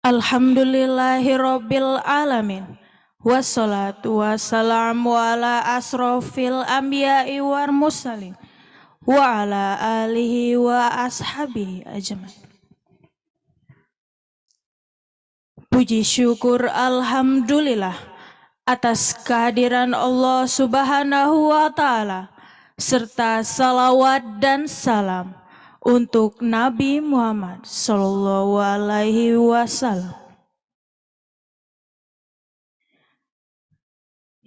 Alhamdulillahirabbil alamin. Wassalatu wassalamu ala asrofil anbiya'i wal mursalin wa ala alihi wa ashabihi ajmain. Puji syukur alhamdulillah atas kehadiran Allah Subhanahu wa taala serta salawat dan salam untuk Nabi Muhammad sallallahu alaihi wasallam.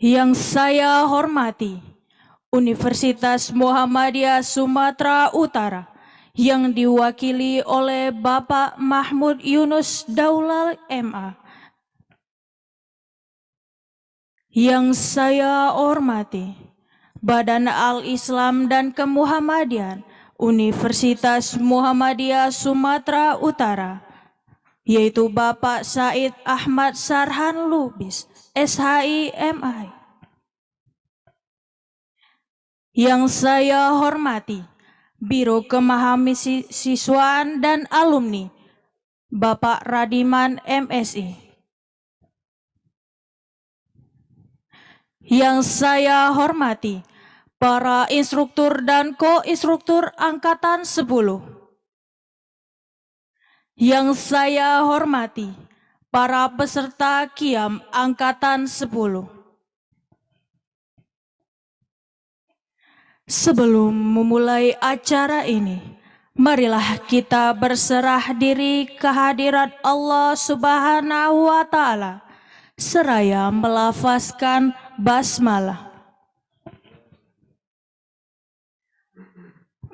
Yang saya hormati Universitas Muhammadiyah Sumatera Utara yang diwakili oleh Bapak Mahmud Yunus Daulal MA. Yang saya hormati Badan Al-Islam dan Kemuhammadian Universitas Muhammadiyah Sumatera Utara, yaitu Bapak Said Ahmad Sarhan Lubis, SHI MI. Yang saya hormati Biro Kemahasiswaan dan Alumni, Bapak Radiman MSI. Yang saya hormati para instruktur dan ko-instruktur Angkatan 10. Yang saya hormati para peserta Qiyam Angkatan 10. Sebelum memulai acara ini, marilah kita berserah diri kehadirat Allah Subhanahu wa taala seraya melafazkan basmalah.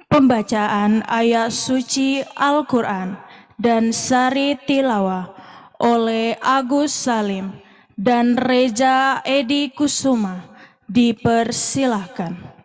Pembacaan ayat suci Al-Quran dan sari tilawah oleh Agus Salim dan Reza Edi Kusuma dipersilahkan.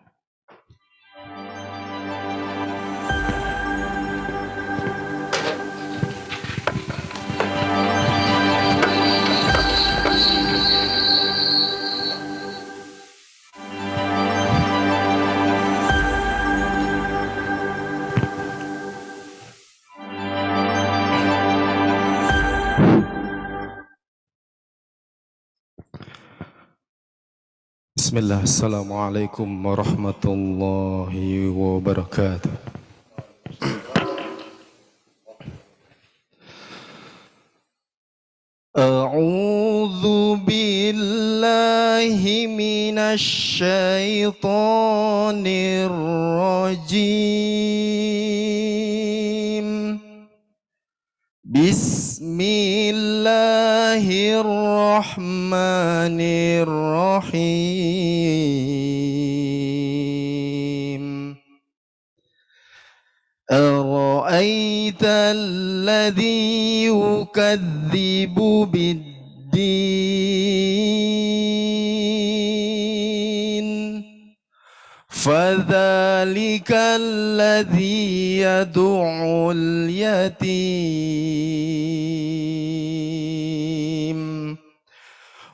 Bismillah, Assalamualaikum warahmatullahi wabarakatuh. A'udzu billahi minasy syaithanir rajim. Bismillahirrahmanirrahim. Ara'aita alladhi yukadzibu biddin fadzalika alladhi yad'ul yatim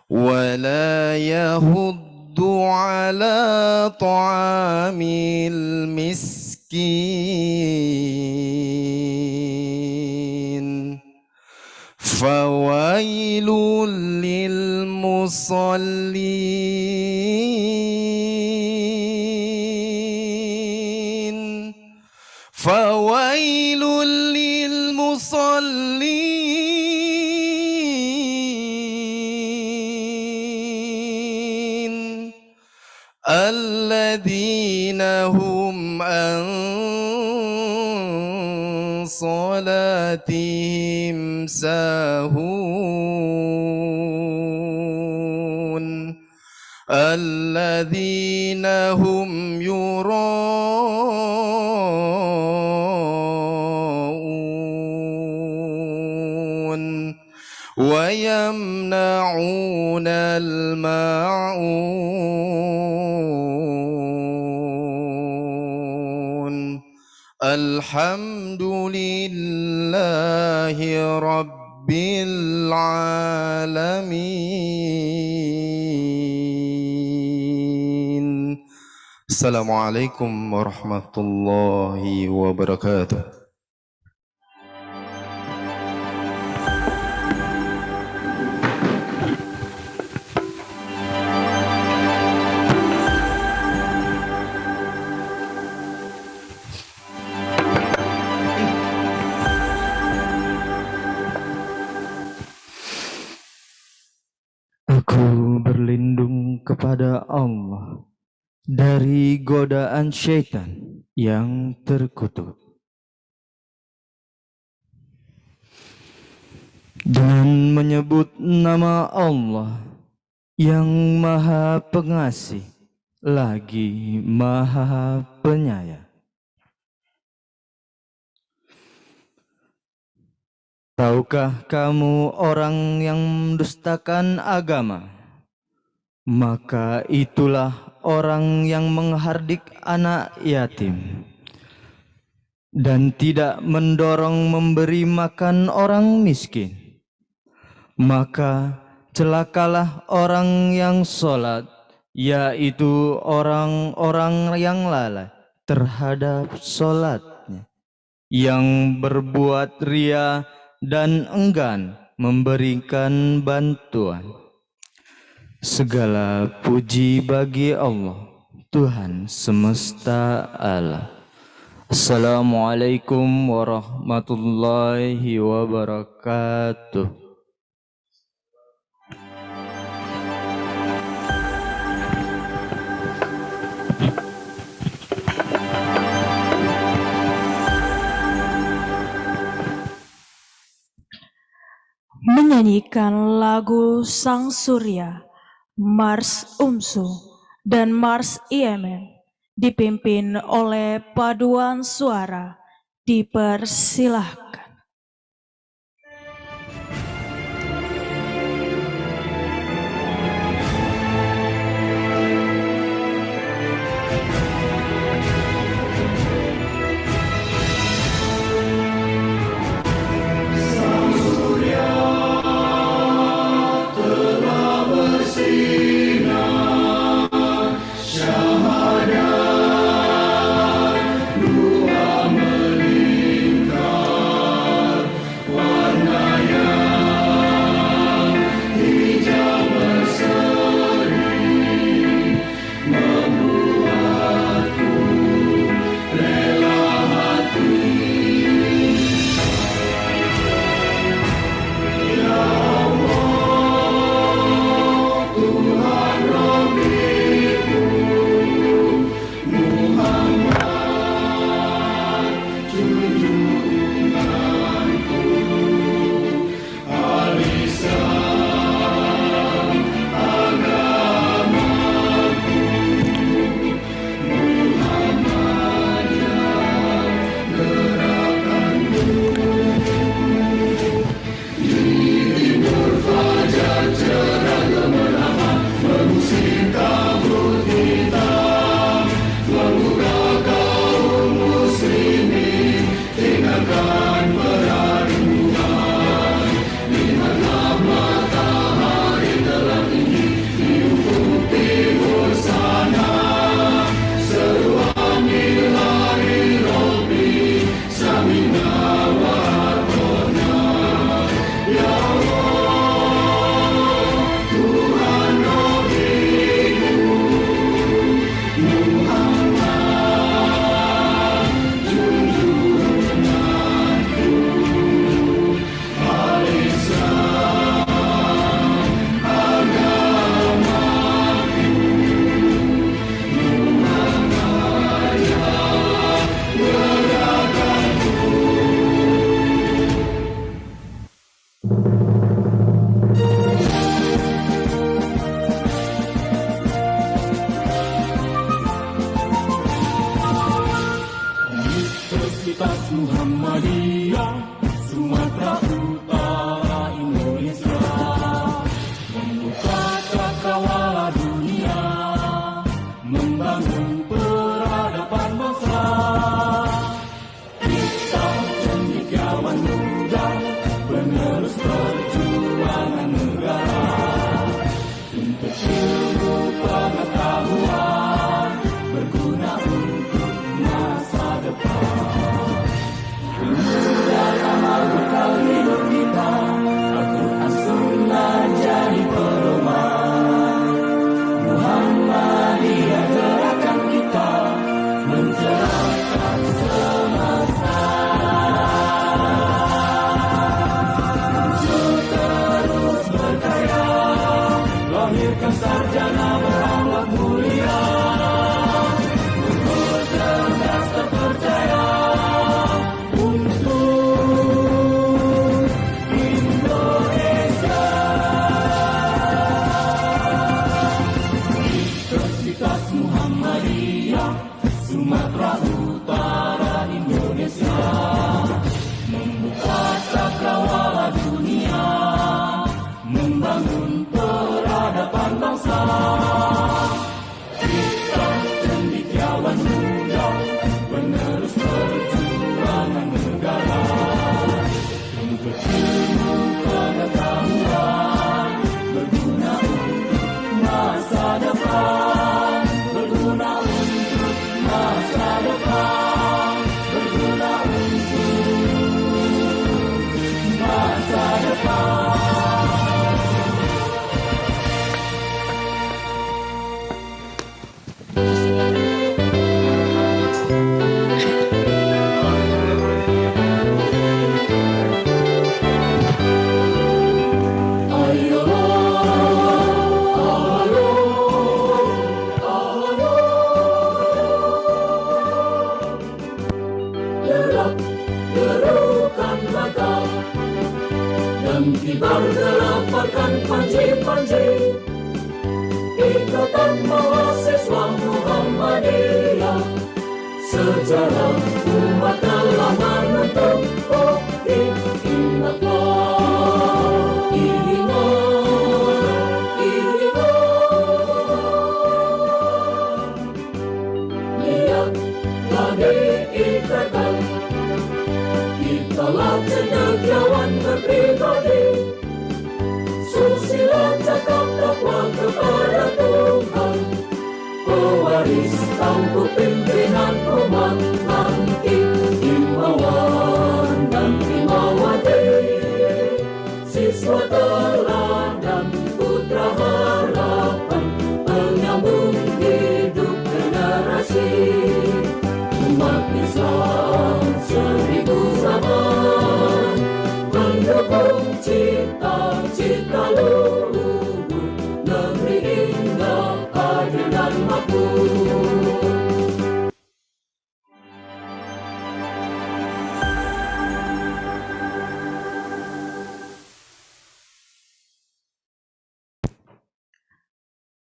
wa la yahuddu ala ta'amil miskin fawailul lil musallin fawailul lil musallin alladzina hum an salatihim sahun alladzina hum yura'un wa yamna'una al-ma'un. Alhamdulillahi rabbil alamin. Assalamualaikum warahmatullahi wabarakatuh. kepada Allah dari godaan syaitan yang terkutuk. Dengan menyebut nama Allah yang Maha Pengasih lagi Maha Penyayang. Tahukah kamu orang yang mendustakan agama? Maka itulah orang yang menghardik anak yatim dan tidak mendorong memberi makan orang miskin. Maka celakalah orang yang sholat, yaitu orang-orang yang lalai terhadap sholatnya, yang berbuat ria dan enggan memberikan bantuan. Segala puji bagi Allah, Tuhan semesta alam. Assalamualaikum warahmatullahi wabarakatuh. Menyanyikan lagu Sang Surya, Mars Umsu, dan Mars IMM, dipimpin oleh paduan suara. Dipersilahkan. Syahadat dua melingkar. Derukan mata dan kibar geloparkan panji-panji, Ikatan Mahasiswa Muhammadiyah. Sejarah umat telah menuntut, oh ingatlah, niatlah diikatkan. Kitalah cendekiawan berpribadi, susila cakap dakwah kepada Tuhan, pewaris tampuk pimpinan umat nanti, himawan dan himawati, siswa teladan putra harapan, penyambung hidup generasi. Umat Islam 1000 zaman mendukung cita-cita luhur, negeri indah, adil dan makmur.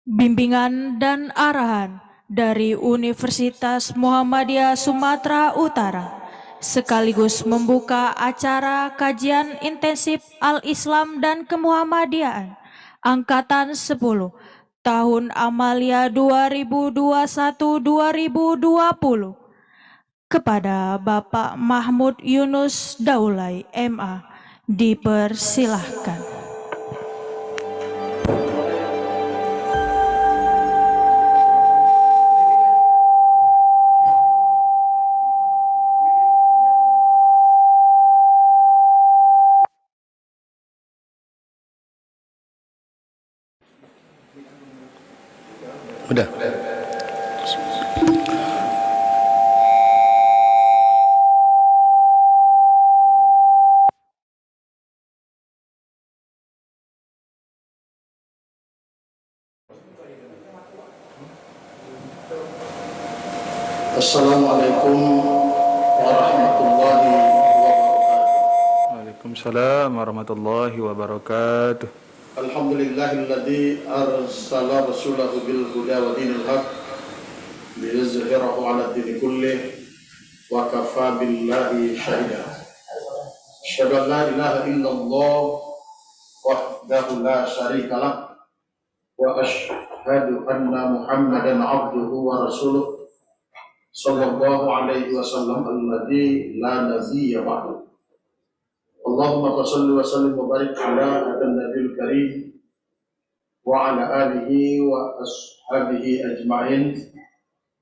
Bimbingan dan arahan dari Universitas Muhammadiyah Sumatera Utara sekaligus membuka acara kajian intensif Al-Islam dan Kemuhammadiyaan Angkatan 10 tahun Amalia 2021-2020 kepada Bapak Mahmud Yunus Daulay MA. Dipersilahkan. Udah. Assalamualaikum warahmatullahi wabarakatuh. Waalaikumsalam warahmatullahi wabarakatuh. Alhamdulillahilladzi arsala rasulahu bil huda wa dinil haq liyuzhhirahu 'ala ad-dini kullih wa kafa billahi shahida. Asyhadu an la ilaha illallah wahdahu la syarika lah wa asyhadu anna Muhammadan 'abduhu wa rasuluh sallallahu alaihi wasallam alladzi la nabiyya ba'dahu. Allahumma shalli wa sallim wa barik ala nabiyil karim wa ala alihi wa ashabihi ajma'in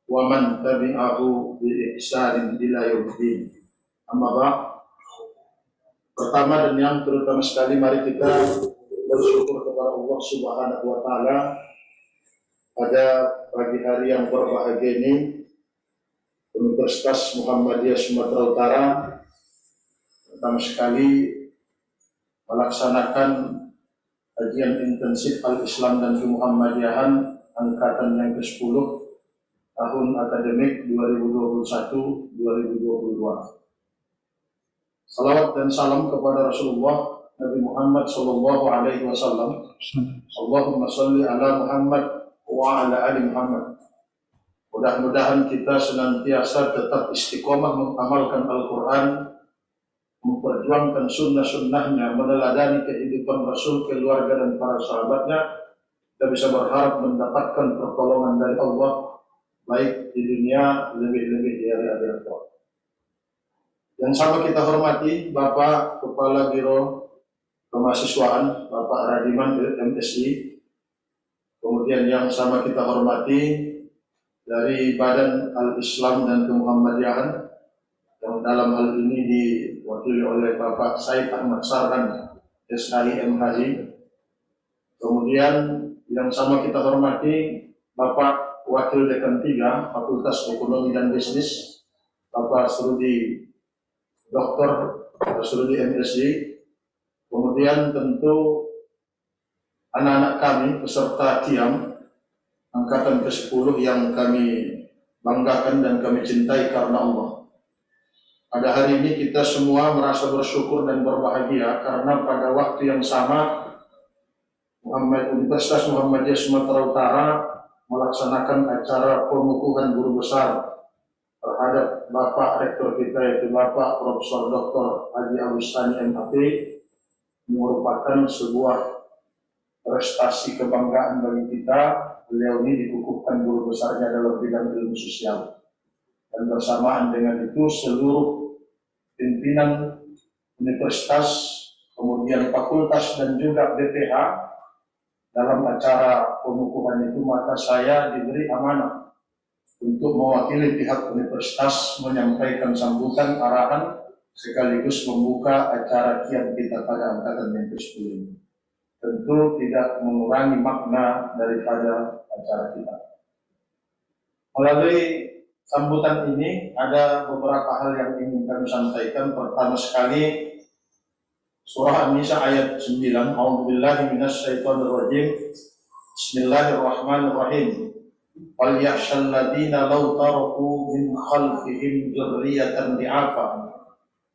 wa man tabi'ahu bi ihsanin ila yaumiddin. Amma ba'd. Pertama dan yang terutama sekali, mari kita bersyukur kepada Allah Subhanahu wa taala pada pagi hari yang berbahagia ini. Universitas Muhammadiyah Sumatera Utara pertama sekali melaksanakan kajian intensif Al-Islam dan Kemuhammadiyahan angkatan yang ke-10 tahun akademik 2021-2022. Salawat dan salam kepada Rasulullah Nabi Muhammad sallallahu alaihi wasallam. Allahumma shalli ala Muhammad wa ala ali Muhammad. Mudah-mudahan kita senantiasa tetap istiqomah mengamalkan Al-Quran, memperjuangkan sunnah-sunnahnya, meneladani kehidupan Rasul, keluarga dan para sahabatnya, kita bisa berharap mendapatkan pertolongan dari Allah, baik di dunia, lebih-lebih di hari akhirat. Yang sama kita hormati Bapak Kepala Biro Kemahasiswaan, Bapak Radiman MSI. Kemudian yang sama kita hormati dari Badan Al-Islam dan Kemuhammadiyahan, yang dalam hal ini diwakili oleh Bapak Said Ahmad Sarhan, SHI MHI. Kemudian yang sama kita hormati Bapak Wakil Dekan 3 Fakultas Ekonomi dan Bisnis, Bapak Surudi, Dr. Surudi MSI. Kemudian tentu anak-anak kami peserta QIAM angkatan ke-10 yang kami banggakan dan kami cintai karena Allah. Pada hari ini kita semua merasa bersyukur dan berbahagia karena pada waktu yang sama Universitas Muhammadiyah Sumatera Utara melaksanakan acara pengukuhan guru besar terhadap Bapak Rektor kita, yaitu Bapak Profesor Dr. Haji Abustani MHP, merupakan sebuah prestasi kebanggaan bagi kita. Beliau ini dikukuhkan guru besarnya dalam bidang ilmu sosial, dan bersamaan dengan itu seluruh pimpinan universitas, kemudian fakultas dan juga BPH dalam acara pengukuhan itu, maka saya diberi amanah untuk mewakili pihak universitas menyampaikan sambutan, arahan, sekaligus membuka acara QIAM kita pada angkatan yang ke-10 ini. Tentu tidak mengurangi makna daripada acara kita. Melalui sambutan ini ada beberapa hal yang ingin kami sampaikan. Pertama sekali, surah An-Nisa ayat 9, A'udzubillahi minasyaitonirrajim. Bismillahirrahmanirrahim. Wal yakhshal ladina law taraku min khalfihim dzurriyyatan di'afan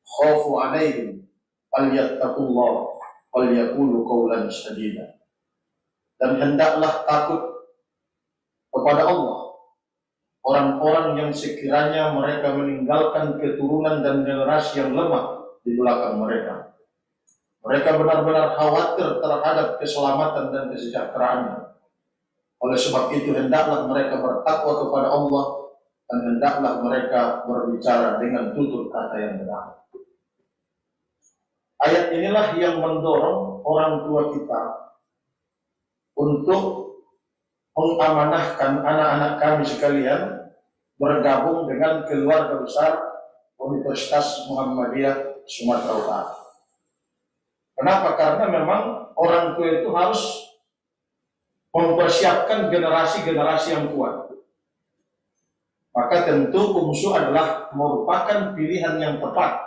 khafu 'alaihim falyattaqullah wal yaqulu qawlan sadida. Dan hendaklah takut kepada Allah orang-orang yang sekiranya mereka meninggalkan keturunan dan generasi yang lemah di belakang mereka. Mereka benar-benar khawatir terhadap keselamatan dan kesejahteraannya. Oleh sebab itu hendaklah mereka bertakwa kepada Allah dan hendaklah mereka berbicara dengan tutur kata yang benar. Ayat inilah yang mendorong orang tua kita untuk mengamanahkan anak-anak kami sekalian bergabung dengan keluarga besar Universitas Muhammadiyah Sumatera Utara. Kenapa? Karena memang orang tua itu harus mempersiapkan generasi-generasi yang kuat. Maka tentu UMSU adalah merupakan pilihan yang tepat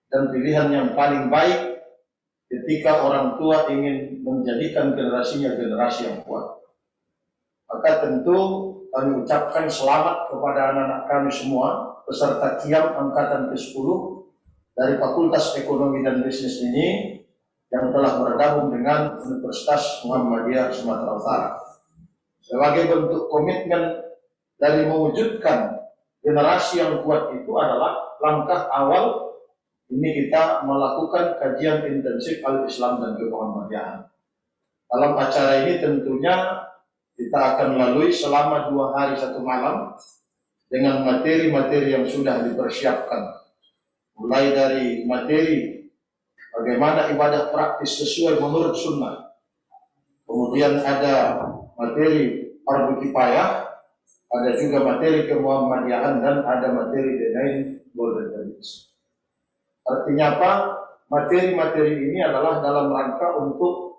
dan pilihan yang paling baik ketika orang tua ingin menjadikan generasinya generasi yang kuat. Maka tentu kami ucapkan selamat kepada anak-anak kami semua peserta QIAM angkatan ke-10 dari Fakultas Ekonomi dan Bisnis ini yang telah bergabung dengan Universitas Muhammadiyah Sumatera Utara. Sebagai bentuk komitmen dari mewujudkan generasi yang kuat itu adalah langkah awal ini kita melakukan kajian intensif Al-Islam dan Kemuhammadiyahan. Dalam acara ini tentunya kita akan lalui selama 2 hari 1 malam dengan materi-materi yang sudah dipersiapkan. Mulai dari materi bagaimana ibadah praktis sesuai menurut sunnah. Kemudian ada materi fardu kifayah, ada juga materi kemuhammadiyahan, dan ada materi denain golden values. Artinya apa? Materi-materi ini adalah dalam rangka untuk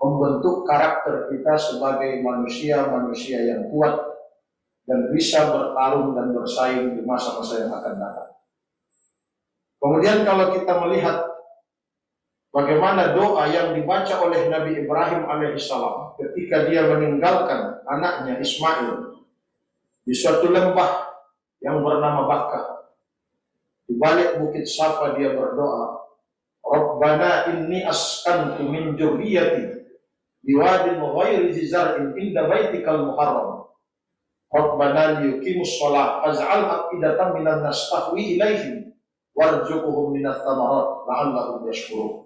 membentuk karakter kita sebagai manusia-manusia yang kuat dan bisa bertarung dan bersaing di masa-masa yang akan datang. Kemudian kalau kita melihat bagaimana doa yang dibaca oleh Nabi Ibrahim alaihissalam ketika dia meninggalkan anaknya Ismail di suatu lembah yang bernama Bakkah. Di balik bukit Safa dia berdoa, Rabbana inni askantu min dzurriyyati biwadin ghairi dzi zar'in inda baitikal muharram. Rabbana liyuqimus shalah faj'al afidatan minan nas tahwi ilaihim warzuqhum minas thamarat la'allahum yashkurun.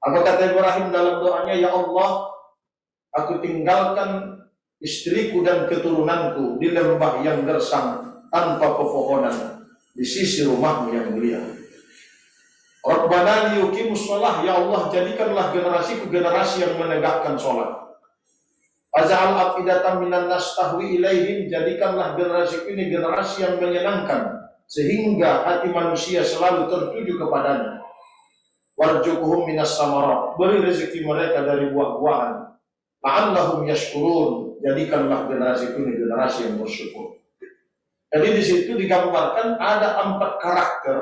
Apa kata Ibrahim dalam doanya? Ya Allah, aku tinggalkan istriku dan keturunanku di lembah yang gersang tanpa pepohonan di sisi rumahmu yang mulia. Rabbana liyuqimus shalah, ya Allah jadikanlah generasiku generasi yang menegakkan sholat. Az'al afidatan minan nas tahwi ilaihim, jadikanlah generasi ini generasi yang menyenangkan sehingga hati manusia selalu tertuju kepadanya. Warzuqhum minas samarat, beri rezeki mereka dari buah-buahan. La'allahum yashkurun, jadikanlah generasi ini generasi yang bersyukur. Jadi di situ digambarkan ada 4 karakter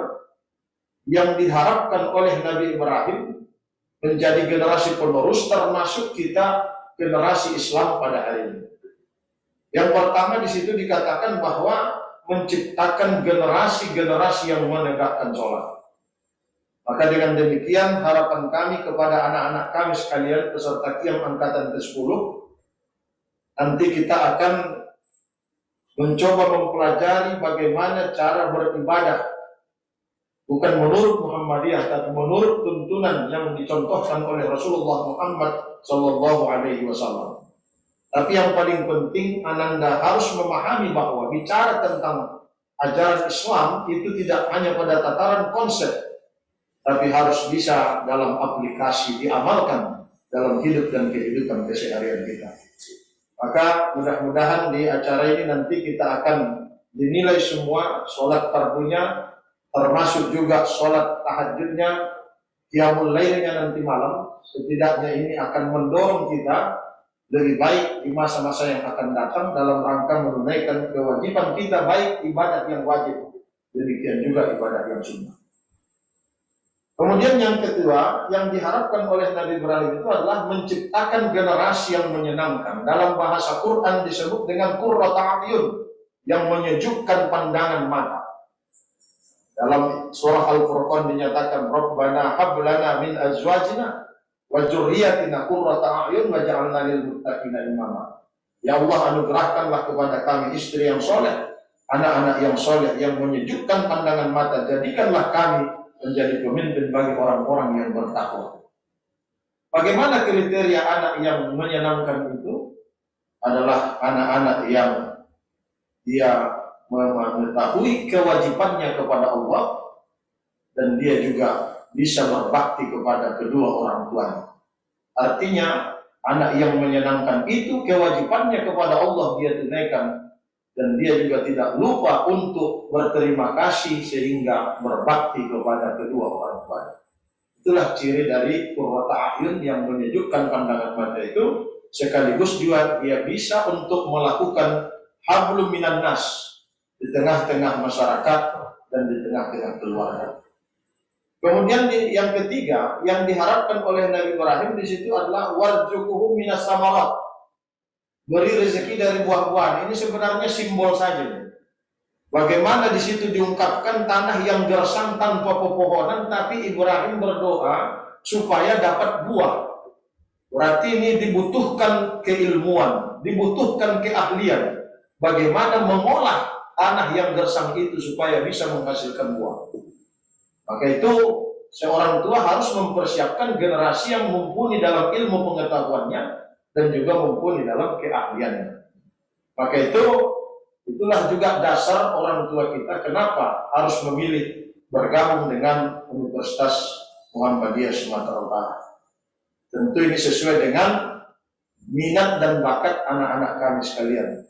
yang diharapkan oleh Nabi Ibrahim menjadi generasi penerus, termasuk kita generasi Islam pada hari ini. Yang pertama di situ dikatakan bahwa menciptakan generasi-generasi yang menegakkan sholat. Maka dengan demikian harapan kami kepada anak-anak kami sekalian peserta Qiyam angkatan ke-10, nanti kita akan mencoba mempelajari bagaimana cara beribadah, bukan menurut Muhammadiyah, tapi menurut tuntunan yang dicontohkan oleh Rasulullah Muhammad Sallallahu Alaihi Wasallam. Tapi yang paling penting, Ananda harus memahami bahwa bicara tentang ajaran Islam itu tidak hanya pada tataran konsep, tapi harus bisa dalam aplikasi diamalkan dalam hidup dan kehidupan keseharian kita. Maka mudah-mudahan di acara ini nanti kita akan dinilai semua sholat fardunya, termasuk juga sholat tahajudnya, qiyamul lailnya nanti malam. Setidaknya ini akan mendorong kita lebih baik di masa-masa yang akan datang dalam rangka menunaikan kewajiban kita, baik ibadah yang wajib, demikian juga ibadah yang sunnah. Kemudian yang kedua yang diharapkan oleh Nabi Ibrahim itu adalah menciptakan generasi yang menyenangkan. Dalam bahasa Quran disebut dengan qurrata a'yun, yang menyejukkan pandangan mata. Dalam surah Al-Furqan dinyatakan Rabbana hab lana min azwajina wa dzurriyyatina qurrata a'yun waj'alna lil muttaqina imama. Ya Allah, anugerahkanlah kepada kami istri yang soleh, anak-anak yang soleh yang menyejukkan pandangan mata. Jadikanlah kami menjadi pemimpin bagi orang-orang yang bertakwa. Bagaimana kriteria anak yang menyenangkan itu? Adalah anak-anak yang dia mengetahui kewajibannya kepada Allah dan dia juga bisa berbakti kepada kedua orang tuanya. Artinya anak yang menyenangkan itu kewajibannya kepada Allah dia tunaikan, dan dia juga tidak lupa untuk berterima kasih sehingga berbakti kepada kedua orang tua. Itulah ciri dari qurrata a'yun yang menyejukkan pandangan mata itu, sekaligus juga dia bisa untuk melakukan hablum minan nas di tengah-tengah masyarakat dan di tengah-tengah keluarga. Kemudian yang ketiga yang diharapkan oleh Nabi Ibrahim di situ adalah warzuqhum minas samarat, beri rezeki dari buah-buahan. Ini sebenarnya simbol saja. Bagaimana di situ diungkapkan tanah yang gersang tanpa pepohonan, tapi Ibrahim berdoa supaya dapat buah. Berarti ini dibutuhkan keilmuan, dibutuhkan keahlian. Bagaimana mengolah tanah yang gersang itu supaya bisa menghasilkan buah. Maka itu seorang tua harus mempersiapkan generasi yang mumpuni dalam ilmu pengetahuannya dan juga mumpuni dalam keahliannya. Maka itulah juga dasar orang tua kita kenapa harus memilih bergabung dengan Universitas Muhammadiyah Sumatera Utara. Tentu ini sesuai dengan minat dan bakat anak-anak kami sekalian.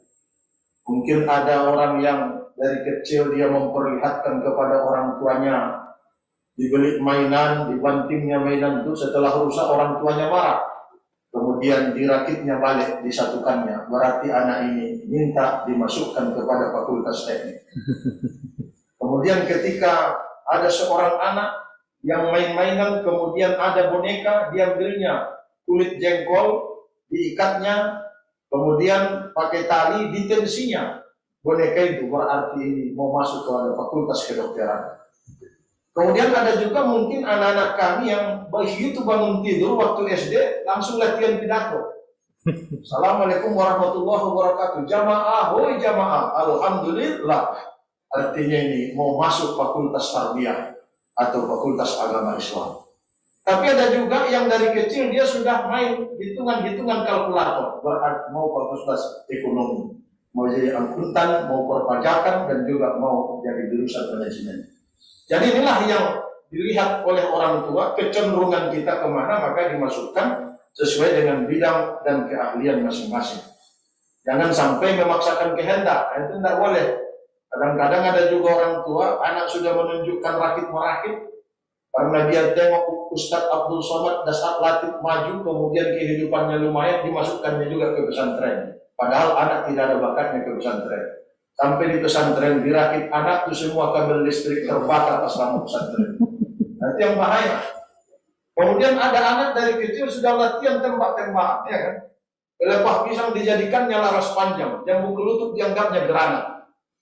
Mungkin ada orang yang dari kecil dia memperlihatkan kepada orang tuanya, dibeli mainan, dibantingnya mainan itu, setelah rusak orang tuanya marah. Kemudian dirakitnya balik, disatukannya. Berarti anak ini minta dimasukkan kepada fakultas teknik. Kemudian ketika ada seorang anak yang main-mainan, kemudian ada boneka, dia belinya kulit jengkol, diikatnya, kemudian pakai tali, ditensinya. Boneka itu berarti ini mau masuk ke fakultas kedokteran. Kemudian ada juga mungkin anak-anak kami yang begitu bangun tidur waktu SD langsung latihan pidato. Assalamualaikum warahmatullahi wabarakatuh. Jamaah, hoi jamaah, alhamdulillah. artinya ini mau masuk fakultas tarbiyah atau fakultas agama Islam. Tapi ada juga yang dari kecil dia sudah main hitungan-hitungan kalkulator, berarti mau fakultas ekonomi, mau jadi akuntan, mau perpajakan, dan juga mau jadi jurusan manajemen. Jadi inilah yang dilihat oleh orang tua, kecenderungan kita kemana maka dimasukkan sesuai dengan bidang dan keahlian masing-masing. Jangan sampai memaksakan kehendak, itu tidak boleh. Kadang-kadang ada juga orang tua, anak sudah menunjukkan rakit-merakit, karena dia tengok Ustadz Abdul Somad Dasar Latif maju, kemudian kehidupannya lumayan, dimasukkannya juga ke pesantren. Padahal anak tidak ada bakatnya ke pesantren. Sampai di pesantren dirakit anak itu semua kabel listrik terbakar pas masuk pesantren. Nanti yang bahaya. Kemudian ada anak dari kecil sudah latihan tembak-tembakan, ya kan? Pelepah pisang dijadikannya laras panjang, jambu kelutut dianggapnya granat.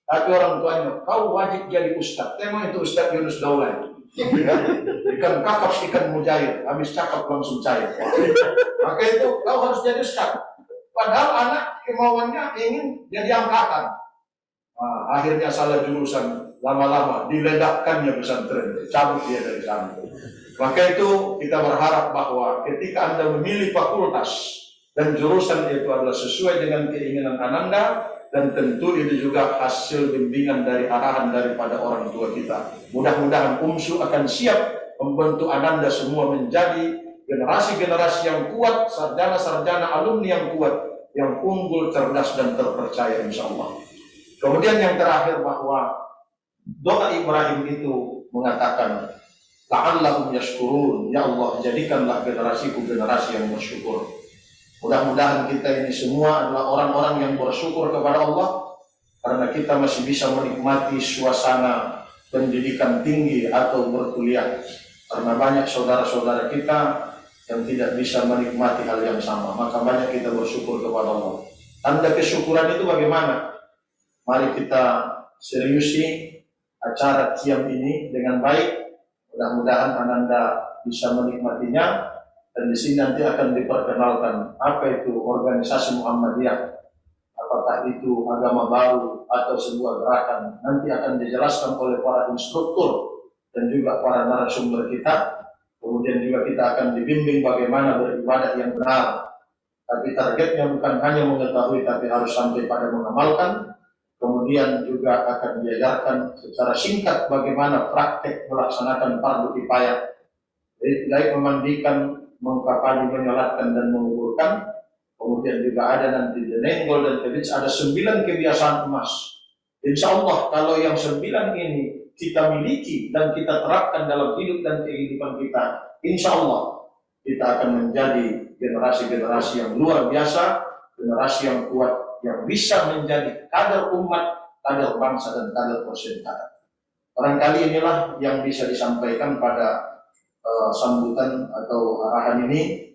Tapi orang tuanya, kau wajib jadi ustadz. Memang itu Ustadz Yunus Daulay. Ikan kakap, ikan mujair, habis cakap langsung cair. Maka itu kau harus jadi ustadz. Padahal anak kemauannya ingin jadi angkatan. Nah, akhirnya salah jurusan, lama-lama diledakkannya pesantren, cabut dia dari sana. Maka itu kita berharap bahwa ketika Anda memilih fakultas dan jurusan itu adalah sesuai dengan keinginan Ananda, dan tentu itu juga hasil bimbingan dari arahan daripada orang tua kita. Mudah-mudahan UMSU akan siap membantu Ananda semua menjadi generasi-generasi yang kuat, sarjana-sarjana alumni yang kuat, yang unggul, cerdas, dan terpercaya insya Allah. Kemudian yang terakhir bahwa doa Ibrahim itu mengatakan, la'allahum yashkurun, ya Allah jadikanlah generasiku generasi yang bersyukur. Mudah-mudahan kita ini semua adalah orang-orang yang bersyukur kepada Allah, karena kita masih bisa menikmati suasana pendidikan tinggi atau berkuliah. Karena banyak saudara-saudara kita yang tidak bisa menikmati hal yang sama, maka banyak kita bersyukur kepada Allah. Tanda kesyukuran itu bagaimana? Mari kita seriusi acara Qiyam ini dengan baik. Mudah-mudahan Ananda bisa menikmatinya. Dan di sini nanti akan diperkenalkan apa itu organisasi Muhammadiyah, apakah itu agama baru atau sebuah gerakan. Nanti akan dijelaskan oleh para instruktur dan juga para narasumber kita. Kemudian juga kita akan dibimbing bagaimana beribadah yang benar. Tapi targetnya bukan hanya mengetahui, tapi harus sampai pada mengamalkan. Kemudian juga akan diajarkan secara singkat bagaimana praktek melaksanakan fardu kifayah, baik memandikan, mengkapani, menyolatkan, dan menguburkan. Kemudian juga ada nanti denenggol dan tebij, ada 9 kebiasaan emas. Insya Allah kalau yang 9 ini kita miliki dan kita terapkan dalam hidup dan kehidupan kita, insya Allah kita akan menjadi generasi-generasi yang luar biasa, generasi yang kuat, yang bisa menjadi kader umat, kader bangsa, dan kader persaudaraan. Barangkali inilah yang bisa disampaikan pada sambutan atau arahan ini.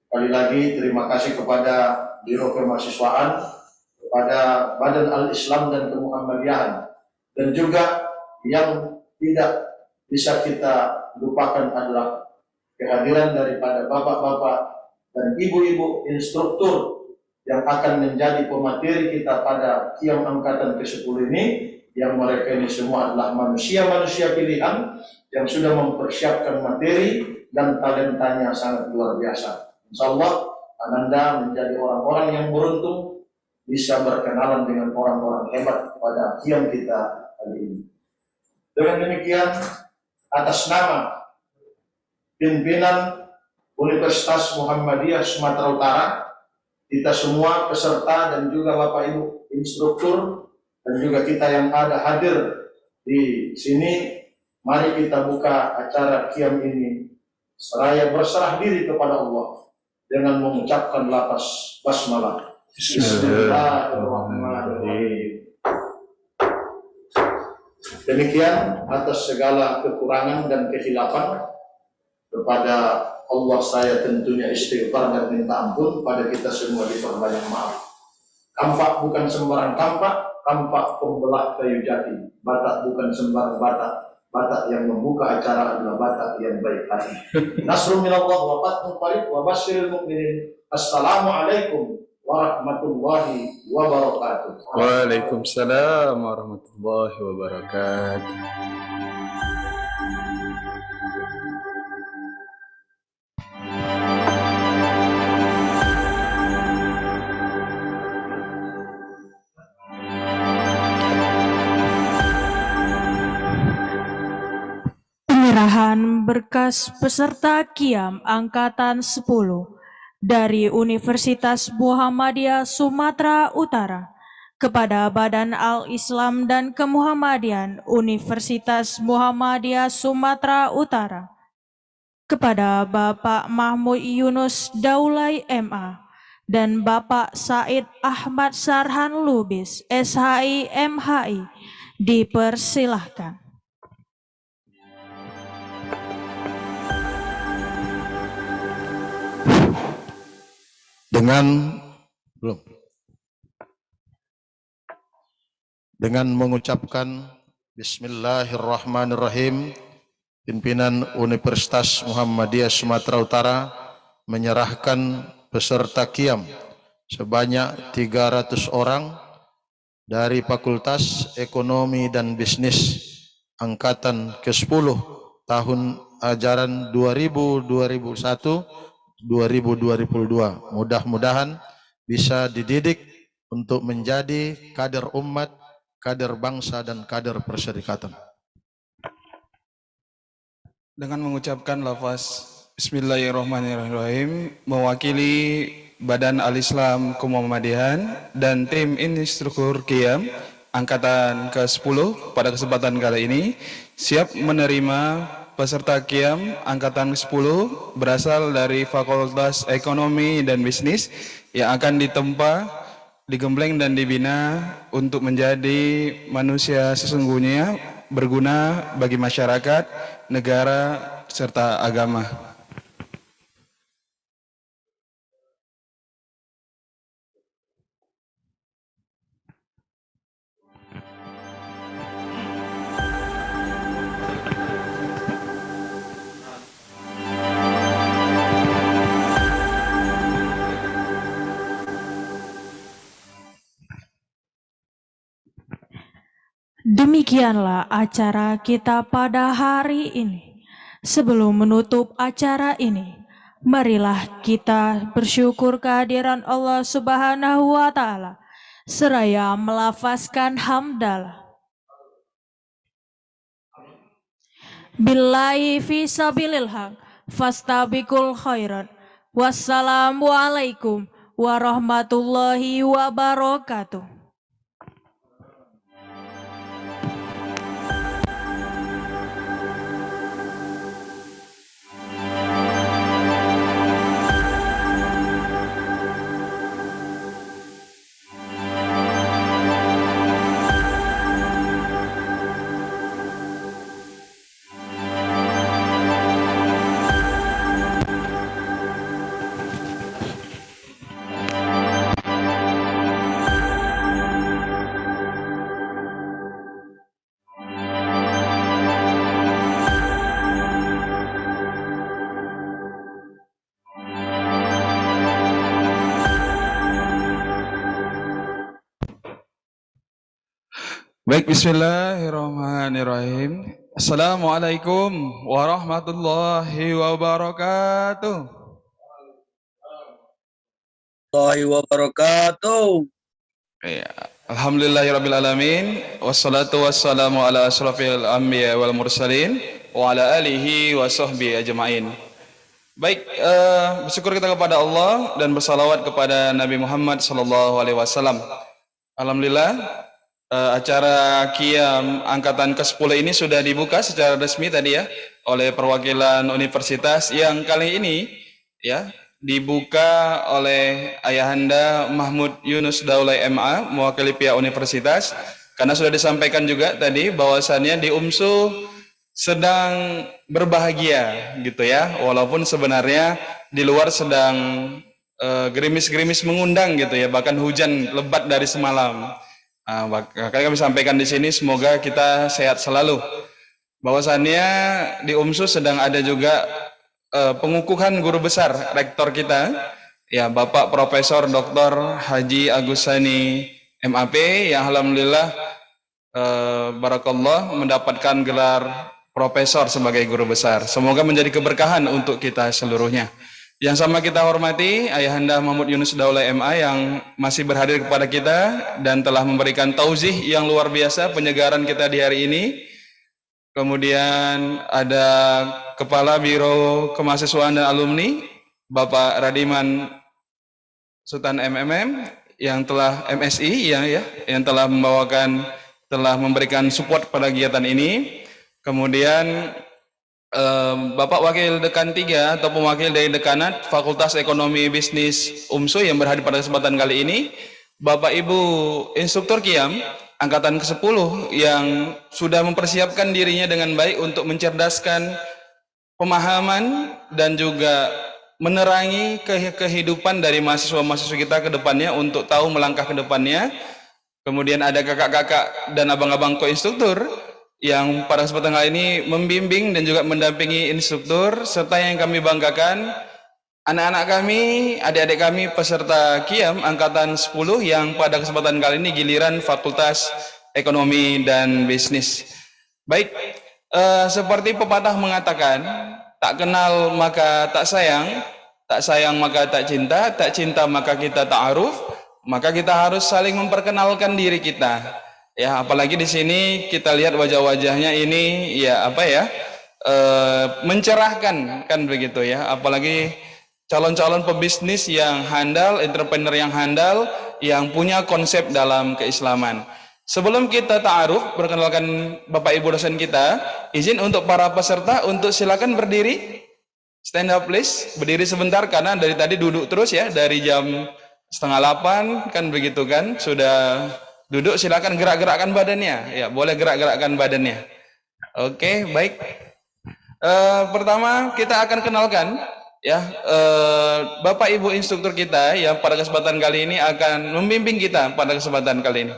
Sekali lagi terima kasih kepada Biro Kemahasiswaan, kepada Badan Al-Islam dan Kemuhammadiyahan, dan juga yang tidak bisa kita lupakan adalah kehadiran daripada bapak-bapak dan ibu-ibu instruktur yang akan menjadi pemateri kita pada Qiyam angkatan ke-10 ini, yang mereka ini semua adalah manusia-manusia pilihan yang sudah mempersiapkan materi dan talentanya sangat luar biasa. Insya Allah Ananda menjadi orang-orang yang beruntung bisa berkenalan dengan orang-orang hebat pada Qiyam kita kali ini. Dengan demikian, atas nama pimpinan Universitas Muhammadiyah Sumatera Utara, kita semua peserta dan juga Bapak Ibu instruktur dan juga kita yang ada hadir di sini, mari kita buka acara Qiyam ini seraya berserah diri kepada Allah dengan mengucapkan lafaz basmalah. Bismillahirrahmanirrahim. Demikian, atas segala kekurangan dan kehilafan kepada Allah saya tentunya istighfar dan minta ampun. Pada kita semua diperbanyak maaf. Kampak bukan sembarang kampak, kampak pembelah kayu jati. Batak bukan sembarang batak, batak yang membuka acara adalah batak yang baik hati. Nasrul minallah wa fathun qarib wa basyiril mu'minin. Assalamualaikum warahmatullahi wabarakatuh. Waalaikumsalam warahmatullahi wabarakatuh. Penyerahan berkas peserta Qiyam Angkatan 10 dari Universitas Muhammadiyah Sumatera Utara kepada Badan Al-Islam dan Kemuhammadiyaan Universitas Muhammadiyah Sumatera Utara, kepada Bapak Mahmud Yunus Daulay MA dan Bapak Said Ahmad Sarhan Lubis SHI MHI, dipersilahkan. Dengan mengucapkan Bismillahirrahmanirrahim, pimpinan Universitas Muhammadiyah Sumatera Utara menyerahkan peserta Qiyam sebanyak 300 orang dari Fakultas Ekonomi dan Bisnis Angkatan ke-10 tahun ajaran 2021-2022. Mudah-mudahan bisa dididik untuk menjadi kader umat, kader bangsa, dan kader perserikatan. Dengan mengucapkan lafaz Bismillahirrahmanirrahim, mewakili Badan Al-Islam Kemuhammadiyan dan tim instruktur Qiyam Angkatan ke-10 pada kesempatan kali ini siap menerima peserta Qiyam Angkatan ke-10 berasal dari Fakultas Ekonomi dan Bisnis yang akan ditempa, digembleng dan dibina untuk menjadi manusia sesungguhnya berguna bagi masyarakat, negara, serta agama. Demikianlah acara kita pada hari ini. Sebelum menutup acara ini, marilah kita bersyukur kehadiran Allah Subhanahu wa Ta'ala, seraya melafazkan hamdalah. Billahi fi sabilil haq, fastabiqul khairat. Wassalamualaikum warahmatullahi wabarakatuh. Baik, bismillahirrahmanirrahim. Assalamualaikum warahmatullahi wabarakatuh. Ya, alhamdulillahirrabbilalamin. Wassalatu wassalamu ala asrafil anbiya wal mursalin wa ala alihi wa sahbihi ajma'in. Baik, bersyukur kita kepada Allah dan bersalawat kepada Nabi Muhammad SAW. Alhamdulillah, acara Qiyam Angkatan ke-10 ini sudah dibuka secara resmi tadi ya oleh perwakilan universitas yang kali ini ya dibuka oleh Ayahanda Mahmud Yunus Daulay MA mewakili pihak universitas, karena sudah disampaikan juga tadi bahwasannya di UMSU sedang berbahagia gitu ya, walaupun sebenarnya di luar sedang gerimis-gerimis mengundang gitu ya, bahkan hujan lebat dari semalam. Makanya kami sampaikan di sini semoga kita sehat selalu. Bahwasannya di UMSU sedang ada juga pengukuhan guru besar rektor kita ya Bapak Profesor Dr. Haji Agusani MAP yang alhamdulillah barakallah mendapatkan gelar profesor sebagai guru besar. Semoga menjadi keberkahan untuk kita seluruhnya. Yang sama kita hormati Ayahanda Mahmud Yunus Daulay MA yang masih berhadir kepada kita dan telah memberikan tauzih yang luar biasa penyegaran kita di hari ini. Kemudian ada Kepala Biro Kemahasiswaan dan Alumni Bapak Radiman Sultan MMM yang telah MSI yang telah memberikan support pada kegiatan ini. Kemudian Bapak Wakil Dekan 3 atau pewakil dari Dekanat Fakultas Ekonomi Bisnis UMSU yang berhadir pada kesempatan kali ini, Bapak Ibu Instruktur Qiyam Angkatan ke-10 yang sudah mempersiapkan dirinya dengan baik untuk mencerdaskan pemahaman dan juga menerangi kehidupan dari mahasiswa-mahasiswa kita ke depannya untuk tahu melangkah ke depannya. Kemudian ada kakak-kakak dan abang-abang ko-instruktur yang pada kesempatan kali ini membimbing dan juga mendampingi instruktur, serta yang kami banggakan anak-anak kami, adik-adik kami peserta Qiyam Angkatan 10 yang pada kesempatan kali ini giliran Fakultas Ekonomi dan Bisnis. Baik, seperti pepatah mengatakan, tak kenal maka tak sayang maka tak cinta maka kita ta'aruf, maka kita harus saling memperkenalkan diri kita. Ya, apalagi di sini kita lihat wajah-wajahnya ini mencerahkan kan begitu ya. Apalagi calon-calon pebisnis yang handal, entrepreneur yang handal, yang punya konsep dalam keislaman. Sebelum kita ta'aruf, perkenalkan Bapak Ibu dosen kita, izin untuk para peserta untuk silakan berdiri. Stand up please, berdiri sebentar karena dari tadi duduk terus ya, dari jam 7:30 kan begitu kan, sudah duduk, silakan gerak-gerakkan badannya. Ya, boleh gerak-gerakkan badannya. Oke, baik. Pertama kita akan kenalkan ya Bapak Ibu instruktur kita yang pada kesempatan kali ini akan membimbing kita pada kesempatan kali ini.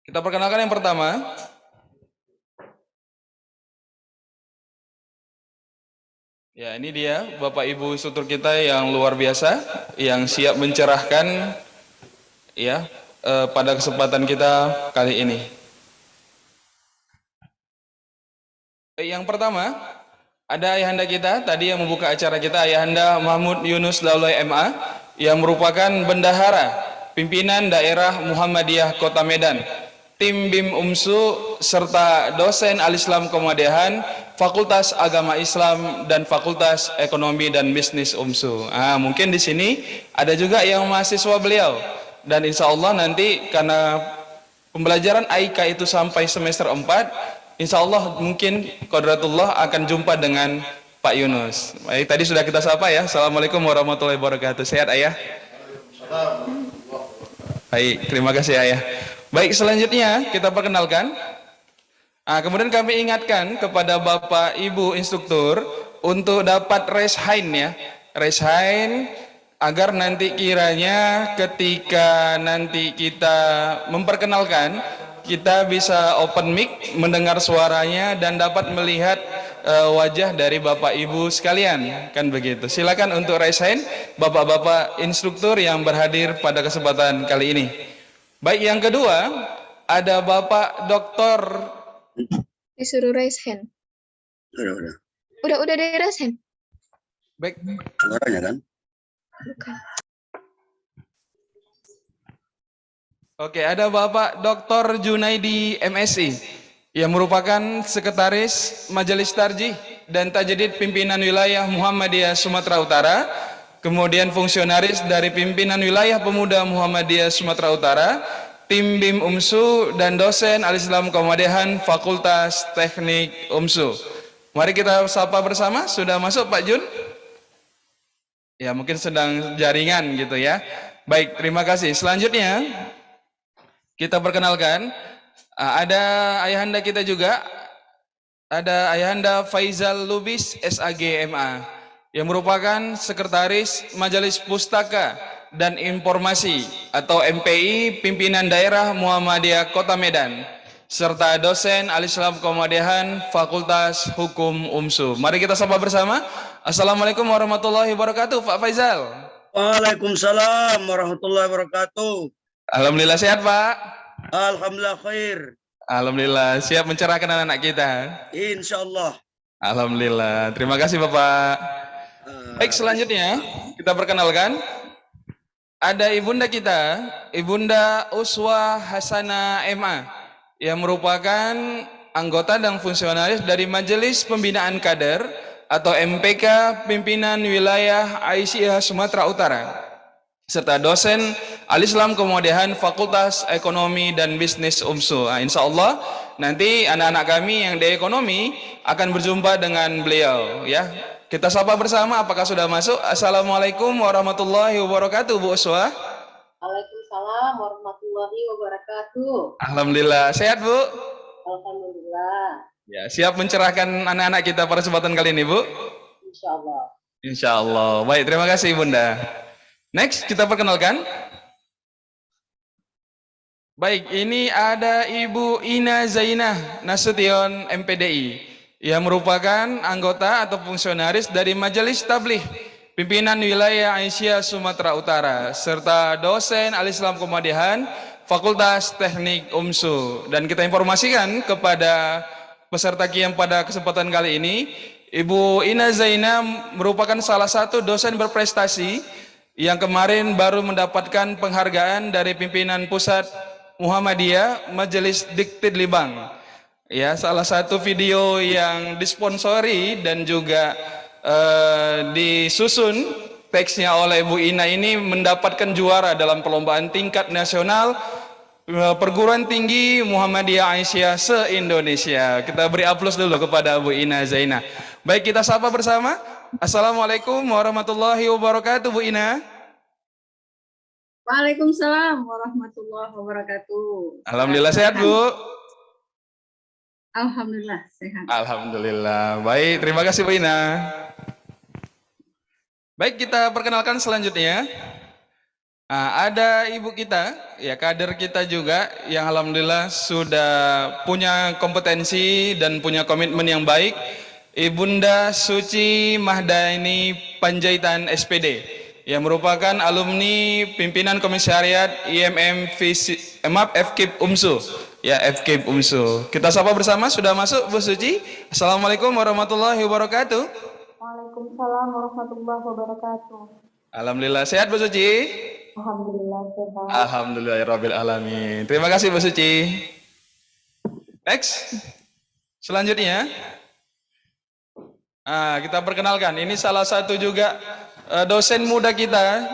Kita perkenalkan yang pertama. Ya, ini dia Bapak Ibu instruktur kita yang luar biasa, yang siap mencerahkan ya pada kesempatan kita kali ini. Yang pertama ada ayahanda kita tadi yang membuka acara kita, Ayahanda Mahmud Yunus Daulay MA yang merupakan bendahara pimpinan daerah Muhammadiyah Kota Medan, tim BIM UMSU serta dosen Al-Islam Komadehan, Fakultas Agama Islam dan Fakultas Ekonomi dan Bisnis UMSU. Mungkin di sini ada juga yang mahasiswa beliau. Dan insya Allah nanti karena pembelajaran AIK itu sampai semester 4, insya Allah mungkin qadratullah akan jumpa dengan Pak Yunus. Baik, tadi sudah kita sapa ya. Assalamualaikum warahmatullahi wabarakatuh. Sehat ayah? Baik, terima kasih ayah. Baik, selanjutnya kita perkenalkan. Kemudian kami ingatkan kepada Bapak Ibu instruktur untuk dapat raise hand ya. Raise hand agar nanti kiranya ketika nanti kita memperkenalkan, kita bisa open mic, mendengar suaranya dan dapat melihat wajah dari Bapak Ibu sekalian, kan begitu. Silakan untuk raise hand Bapak-bapak instruktur yang berhadir pada kesempatan kali ini. Baik, yang kedua ada Bapak Dr. Disuruh raise hand. Udah di raise hand. Baik. Suaranya kan? Bukan. Oke, ada Bapak Dr. Junaidi MSI yang merupakan Sekretaris Majelis Tarjih dan Tajdid Pimpinan Wilayah Muhammadiyah Sumatera Utara, kemudian fungsionaris dari Pimpinan Wilayah Pemuda Muhammadiyah Sumatera Utara, tim BIM UMSU dan dosen Al-Islam Komadehan Fakultas Teknik UMSU. Mari kita sapa bersama. Sudah masuk Pak Jun? Ya, mungkin sedang jaringan gitu ya. Baik, terima kasih. Selanjutnya kita perkenalkan ada ayahanda kita juga, ada Ayahanda Faizal Lubis SAG MA yang merupakan Sekretaris Majelis Pustaka dan Informasi atau MPI Pimpinan Daerah Muhammadiyah Kota Medan, serta dosen Al-Islam Kemudian Fakultas Hukum UMSU. Mari kita sapa bersama. Assalamualaikum warahmatullahi wabarakatuh, Pak Faizal. Waalaikumsalam warahmatullahi wabarakatuh. Alhamdulillah sehat, Pak. Alhamdulillah khair. Alhamdulillah siap mencerahkan anak-anak kita. Insyaallah. Alhamdulillah. Terima kasih, Bapak. Baik, selanjutnya kita perkenalkan ada ibunda kita, Ibunda Uswah Hasanah MA, yang merupakan anggota dan fungsionaris dari Majelis Pembinaan Kader atau MPK Pimpinan Wilayah Aisyah Sumatera Utara, serta dosen Al-Islam Kemudian Fakultas Ekonomi dan Bisnis UMSU. Nah, insya Allah nanti anak-anak kami yang di ekonomi akan berjumpa dengan beliau, ya. Kita sapa bersama, apakah sudah masuk? Assalamualaikum warahmatullahi wabarakatuh, Bu Uswah. Waalaikumsalam warahmatullahi wabarakatuh. Alhamdulillah, sehat Bu? Alhamdulillah. Ya, siap mencerahkan anak-anak kita pada kesempatan kali ini, Bu? Insyaallah. Insyaallah. Baik, terima kasih Bunda. Next, kita perkenalkan. Baik, ini ada Ibu Ina Zainah Nasution MPDI, yang merupakan anggota atau fungsionaris dari Majelis Tabligh Pimpinan Wilayah Aisyah Sumatera Utara, serta dosen Al-Islam Kemudian Fakultas Teknik UMSU. Dan kita informasikan kepada peserta qiyam pada kesempatan kali ini, Ibu Ina Zainah merupakan salah satu dosen berprestasi yang kemarin baru mendapatkan penghargaan dari pimpinan pusat Muhammadiyah Majelis Diktid Libang. Ya, salah satu video yang disponsori dan juga disusun teksnya oleh Bu Ina ini mendapatkan juara dalam perlombaan tingkat nasional perguruan tinggi Muhammadiyah Aisyah se-Indonesia. Kita beri aplaus dulu kepada Bu Ina Zainah. Baik, kita sapa bersama. Assalamualaikum warahmatullahi wabarakatuh, Bu Ina. Waalaikumsalam warahmatullahi wabarakatuh. Alhamdulillah sehat, Bu. Alhamdulillah sehat. Alhamdulillah. Baik, terima kasih Bu Ina. Baik, kita perkenalkan selanjutnya. Nah, ada ibu kita, ya kader kita juga yang alhamdulillah sudah punya kompetensi dan punya komitmen yang baik. Ibunda Suci Mahdaini Panjaitan SPD, yang merupakan alumni pimpinan komisariat IMM FKIP UMSU. Ya, FKIP UMSU. Kita sapa bersama, sudah masuk Bu Suci. Assalamualaikum warahmatullahi wabarakatuh. Waalaikumsalam warahmatullahi wabarakatuh. Alhamdulillah sehat Bu Suci. Alhamdulillah sehat. Alhamdulillahirabbil alamin. Terima kasih Bu Suci. Next. Selanjutnya kita perkenalkan, ini salah satu juga dosen muda kita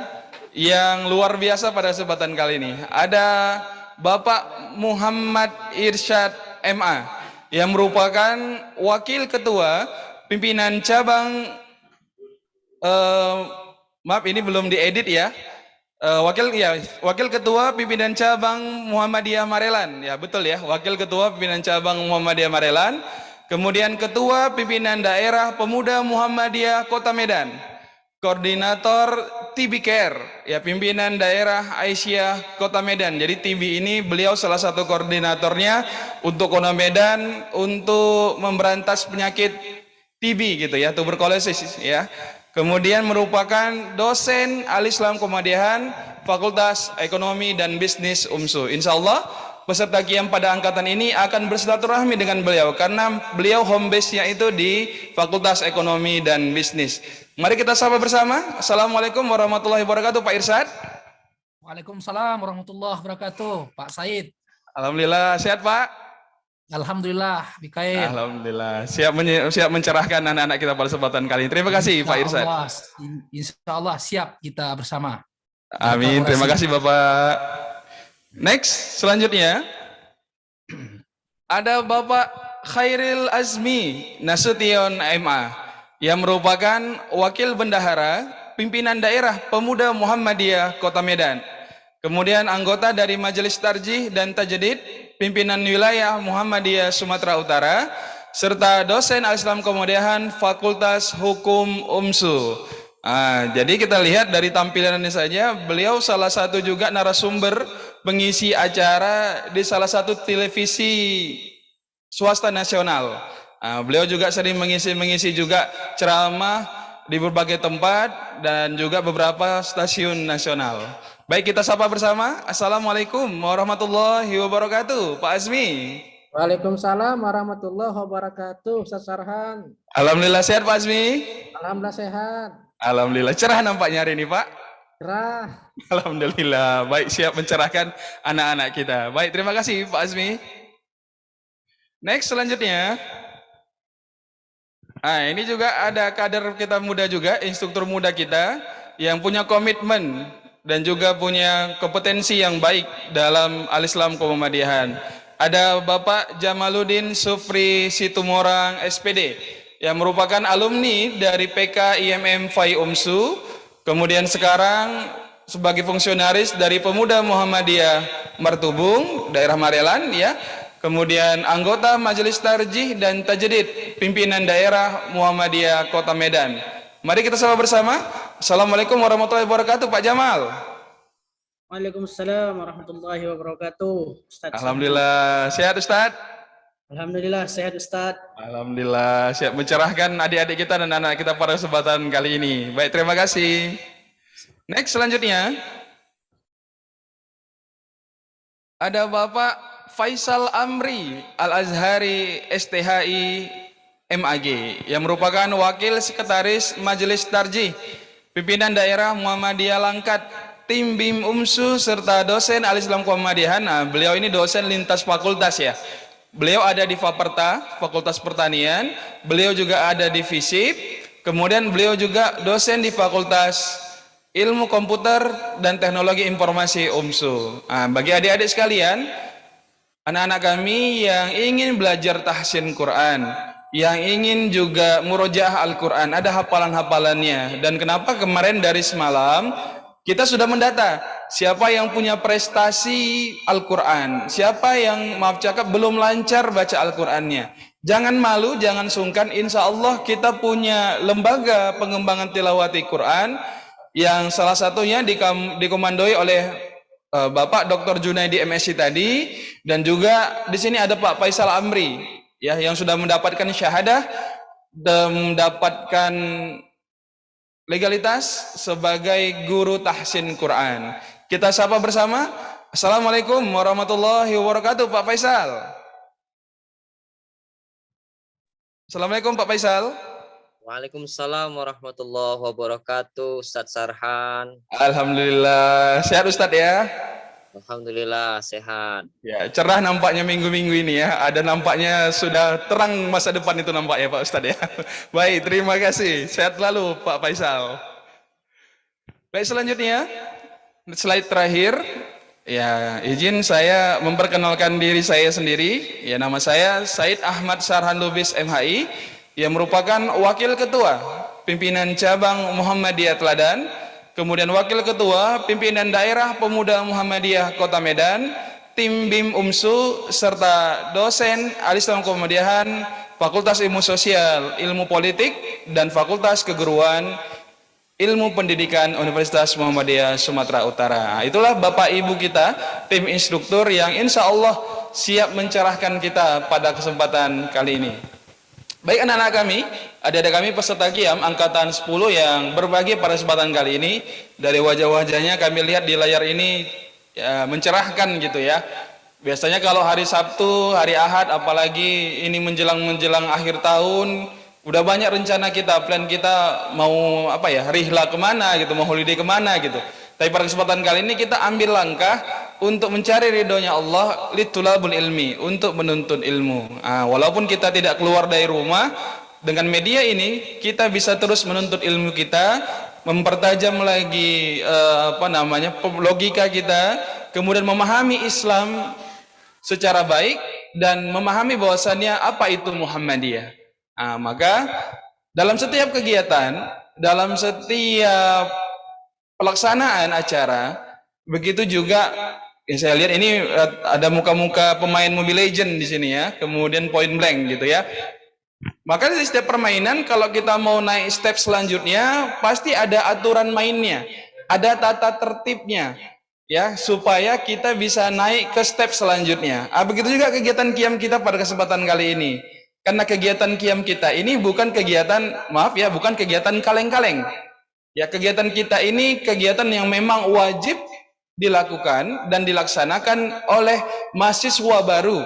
yang luar biasa pada kesempatan kali ini. Ada Bapak Muhammad Irsyad MA, yang merupakan Wakil Ketua Pimpinan Cabang maaf ini belum diedit ya. Wakil Ketua Pimpinan Cabang Muhammadiyah Marelan. Ya, betul ya, Wakil Ketua Pimpinan Cabang Muhammadiyah Marelan. Kemudian Ketua Pimpinan Daerah Pemuda Muhammadiyah Kota Medan. Koordinator TB Care, ya, Pimpinan Daerah Aisyah Kota Medan. Jadi TB ini beliau salah satu koordinatornya untuk Kota Medan untuk memberantas penyakit TB gitu ya, tuberkulosis ya. Kemudian merupakan dosen Al-Islam Kemudian Fakultas Ekonomi dan Bisnis UMSU. Insya Allah peserta qiyam pada angkatan ini akan bersilaturahmi dengan beliau karena beliau home base-nya itu di Fakultas Ekonomi dan Bisnis. Mari kita sapa bersama. Assalamualaikum warahmatullahi wabarakatuh, Pak Irsyad. Waalaikumsalam warahmatullahi wabarakatuh, Pak Said. Alhamdulillah sehat, Pak. Alhamdulillah, bikair. Alhamdulillah siap mencerahkan anak-anak kita pada kesempatan kali ini. Terima kasih Pak Irsyad. Insya Allah siap kita bersama. Amin. Terima kasih Bapak. Next, selanjutnya ada Bapak Khairil Azmi Nasution MA, yang merupakan Wakil Bendahara Pimpinan Daerah Pemuda Muhammadiyah Kota Medan. Kemudian anggota dari Majelis Tarjih dan Tajdid Pimpinan Wilayah Muhammadiyah Sumatera Utara, serta dosen Al-Islam Kemudian Fakultas Hukum UMSU. Jadi kita lihat dari tampilannya saja, beliau salah satu juga narasumber pengisi acara di salah satu televisi swasta nasional. Beliau juga sering mengisi juga ceramah di berbagai tempat dan juga beberapa stasiun nasional. Baik, kita sapa bersama. Assalamualaikum warahmatullahi wabarakatuh, Pak Azmi. Waalaikumsalam warahmatullahi wabarakatuh, Ustaz Sarhan. Alhamdulillah sehat Pak Azmi. Alhamdulillah sehat. Alhamdulillah cerah nampaknya hari ini Pak. Cerah. Alhamdulillah, baik, siap mencerahkan anak-anak kita. Baik, terima kasih Pak Azmi. Next selanjutnya. Ini juga ada kader kita muda juga, instruktur muda kita yang punya komitmen dan juga punya kompetensi yang baik dalam Al-Islam Muhammadiyah. Ada Bapak Jamaluddin Sufri Situmorang SPD yang merupakan alumni dari PK IMM FAI UMSU, kemudian sekarang sebagai fungsionaris dari Pemuda Muhammadiyah Martubung, daerah Marelan ya. Kemudian anggota Majelis Tarjih dan Tajdid pimpinan daerah Muhammadiyah Kota Medan. Mari kita sapa bersama. Assalamualaikum warahmatullahi wabarakatuh, Pak Jamal. Waalaikumsalam warahmatullahi wabarakatuh, Ustaz. Alhamdulillah, sehat Ustaz? Alhamdulillah sehat Ustaz. Alhamdulillah, siap mencerahkan adik-adik kita dan anak kita pada kesempatan kali ini. Baik, terima kasih. Next selanjutnya ada Bapak Faisal Amri Al-Azhari STHI MAG yang merupakan Wakil Sekretaris Majelis Tarjih Pimpinan Daerah Muhammadiyah Langkat, Tim BIM UMSU serta dosen Al-Islam Muhammadiyah. Beliau ini dosen lintas fakultas ya. Beliau ada di Faperta, Fakultas Pertanian, beliau juga ada di FISIP, kemudian beliau juga dosen di Fakultas Ilmu Komputer dan Teknologi Informasi UMSU. Bagi adik-adik sekalian, anak-anak kami yang ingin belajar tahsin Quran, yang ingin juga murojaah Al-Quran, ada hafalan-hafalannya. Dan kenapa kemarin dari semalam kita sudah mendata siapa yang punya prestasi Al-Quran, siapa yang maaf cakap belum lancar baca Al-Qurannya. Jangan malu, jangan sungkan, insya Allah kita punya lembaga pengembangan tilawati Quran yang salah satunya dikomandoi oleh Bapak Dr. Junaidi MSc tadi, dan juga di sini ada Pak Faisal Amri ya yang sudah mendapatkan syahadah dan mendapatkan legalitas sebagai guru tahsin Quran. Kita sapa bersama. Assalamualaikum warahmatullahi wabarakatuh, Pak Faisal. Assalamualaikum Pak Faisal. Waalaikumsalam warahmatullahi wabarakatuh, Ustaz Sarhan. Alhamdulillah, sehat Ustaz ya? Alhamdulillah sehat. Ya, cerah nampaknya minggu-minggu ini ya. Ada nampaknya sudah terang masa depan itu nampaknya Pak Ustaz ya. Baik, terima kasih. Sehat selalu Pak Faisal. Baik, selanjutnya slide terakhir. Ya, izin saya memperkenalkan diri saya sendiri. Ya, nama saya Said Ahmad Sarhan Lubis MHI yang merupakan Wakil Ketua Pimpinan Cabang Muhammadiyah Teladan, kemudian Wakil Ketua Pimpinan Daerah Pemuda Muhammadiyah Kota Medan, Tim BIM UMSU, serta dosen Al-Islam Muhammadiyahan, Fakultas Ilmu Sosial, Ilmu Politik, dan Fakultas Keguruan Ilmu Pendidikan Universitas Muhammadiyah Sumatera Utara. Itulah Bapak Ibu kita, tim instruktur yang insya Allah siap mencerahkan kita pada kesempatan kali ini. Baik anak-anak kami, adik-adik kami peserta Qiyam Angkatan 10 yang berbagi pada kesempatan kali ini. Dari wajah-wajahnya kami lihat di layar ini ya, mencerahkan gitu ya. Biasanya kalau hari Sabtu, hari Ahad, apalagi ini menjelang akhir tahun, udah banyak rencana kita, plan kita mau apa ya, rihla kemana gitu, mau holiday kemana gitu. Tapi pada kesempatan kali ini kita ambil langkah untuk mencari ridhonya Allah, litulabul ilmi, untuk menuntut ilmu. Walaupun kita tidak keluar dari rumah, dengan media ini kita bisa terus menuntut ilmu kita, mempertajam lagi logika kita, kemudian memahami Islam secara baik dan memahami bahwasannya apa itu Muhammadiyah. Maka dalam setiap kegiatan, dalam setiap pelaksanaan acara, begitu juga ya, saya lihat ini ada muka-muka pemain Mobile Legend di sini ya, kemudian Point Blank gitu ya. Maka di setiap permainan kalau kita mau naik step selanjutnya pasti ada aturan mainnya, ada tata tertibnya. ya, supaya kita bisa naik ke step selanjutnya. Begitu juga kegiatan qiyam kita pada kesempatan kali ini. Karena kegiatan qiyam kita ini bukan kegiatan, maaf ya, bukan kegiatan kaleng-kaleng. Ya, kegiatan kita ini kegiatan yang memang wajib dilakukan dan dilaksanakan oleh mahasiswa baru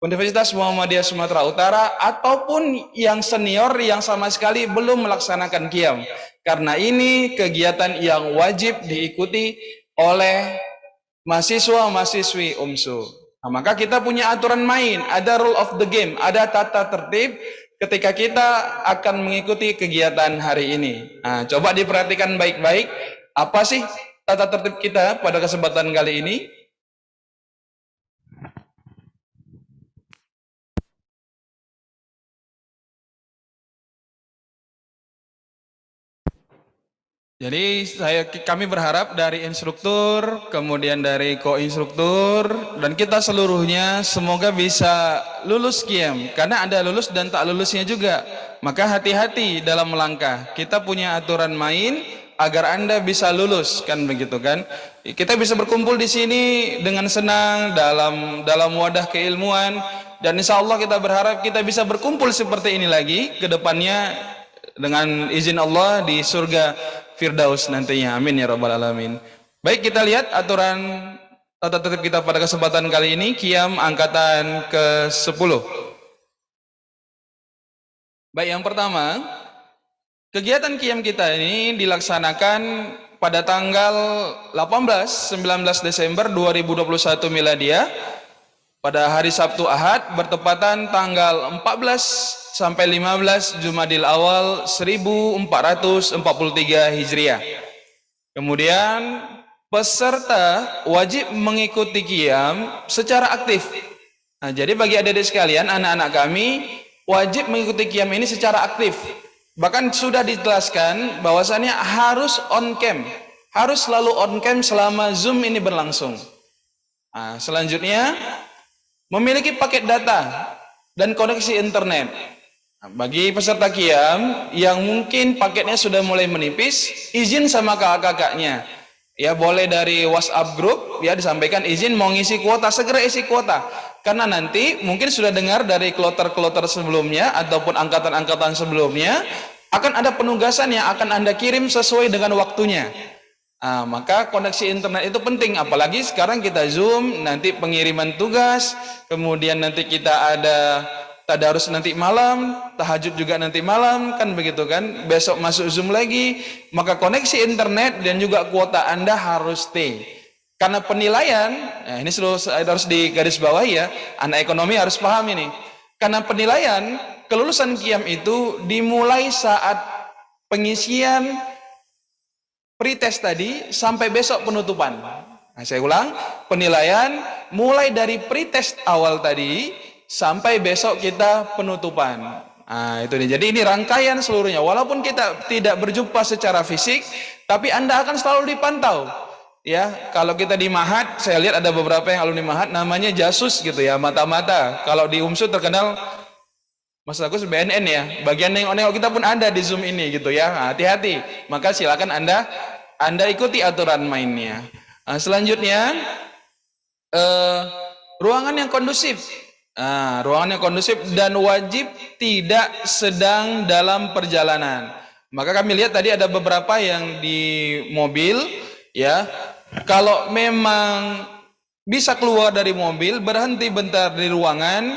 Universitas Muhammadiyah Sumatera Utara ataupun yang senior yang sama sekali belum melaksanakan qiyam. Karena ini kegiatan yang wajib diikuti oleh mahasiswa-mahasiswi UMSU. Nah, maka kita punya aturan main, ada rule of the game, ada tata tertib ketika kita akan mengikuti kegiatan hari ini. Nah, coba diperhatikan baik-baik, apa sih tata tertib kita pada kesempatan kali ini? Jadi kami berharap dari instruktur, kemudian dari ko-instruktur, dan kita seluruhnya semoga bisa lulus qiyam. Karena ada lulus dan tak lulusnya juga. Maka hati-hati dalam melangkah. Kita punya aturan main agar Anda bisa lulus, kan begitu kan? Kita bisa berkumpul di sini dengan senang dalam wadah keilmuan, dan insya Allah kita berharap kita bisa berkumpul seperti ini lagi ke depannya dengan izin Allah di surga Firdaus nantinya. Amin ya rabbal alamin. Baik, kita lihat aturan tata tertib kita pada kesempatan kali ini, qiyam angkatan ke-10. Baik, yang pertama, kegiatan qiyam kita ini dilaksanakan pada tanggal 18-19 Desember 2021 Miladiah pada hari Sabtu Ahad bertepatan tanggal 14 sampai 15 Jumadil Awal 1443 Hijriah. Kemudian peserta wajib mengikuti qiyam secara aktif. Nah, jadi bagi adik-adik sekalian, anak-anak kami wajib mengikuti qiyam ini secara aktif. Bahkan sudah dijelaskan bahwasannya harus on cam, harus selalu on cam selama Zoom ini berlangsung. Nah, selanjutnya memiliki paket data dan koneksi internet. Bagi peserta qiyam yang mungkin paketnya sudah mulai menipis, izin sama kakak-kakaknya. Ya, boleh dari WhatsApp grup, ya disampaikan izin mau ngisi kuota, segera isi kuota. Karena nanti mungkin sudah dengar dari kloter-kloter sebelumnya ataupun angkatan-angkatan sebelumnya, akan ada penugasan yang akan Anda kirim sesuai dengan waktunya. Maka koneksi internet itu penting, apalagi sekarang kita Zoom, nanti pengiriman tugas, kemudian nanti kita ada tadarus nanti malam, tahajud juga nanti malam, kan begitu kan? Besok masuk Zoom lagi, maka koneksi internet dan juga kuota Anda harus stay. Karena penilaian, nah ini harus digarisbawahi ya, anak ekonomi harus paham ini. Karena penilaian kelulusan qiyam itu dimulai saat pengisian pretest tadi sampai besok penutupan. Nah, saya ulang, penilaian mulai dari pretest awal tadi sampai besok kita penutupan. Nah, itu nih. Jadi ini rangkaian seluruhnya. Walaupun kita tidak berjumpa secara fisik, tapi Anda akan selalu dipantau. Ya, kalau kita di Mahat, saya lihat ada beberapa yang alumni Mahat namanya jasus gitu ya, mata-mata. Kalau di UMSU terkenal Mas Agus BNN ya. Bagian nengok-nengok kita pun ada di Zoom ini gitu ya. Hati-hati. Maka silakan Anda ikuti aturan mainnya. Nah, selanjutnya ruangan yang kondusif. Ruangan yang kondusif dan wajib tidak sedang dalam perjalanan. Maka kami lihat tadi ada beberapa yang di mobil ya. Kalau memang bisa keluar dari mobil, berhenti bentar di ruangan,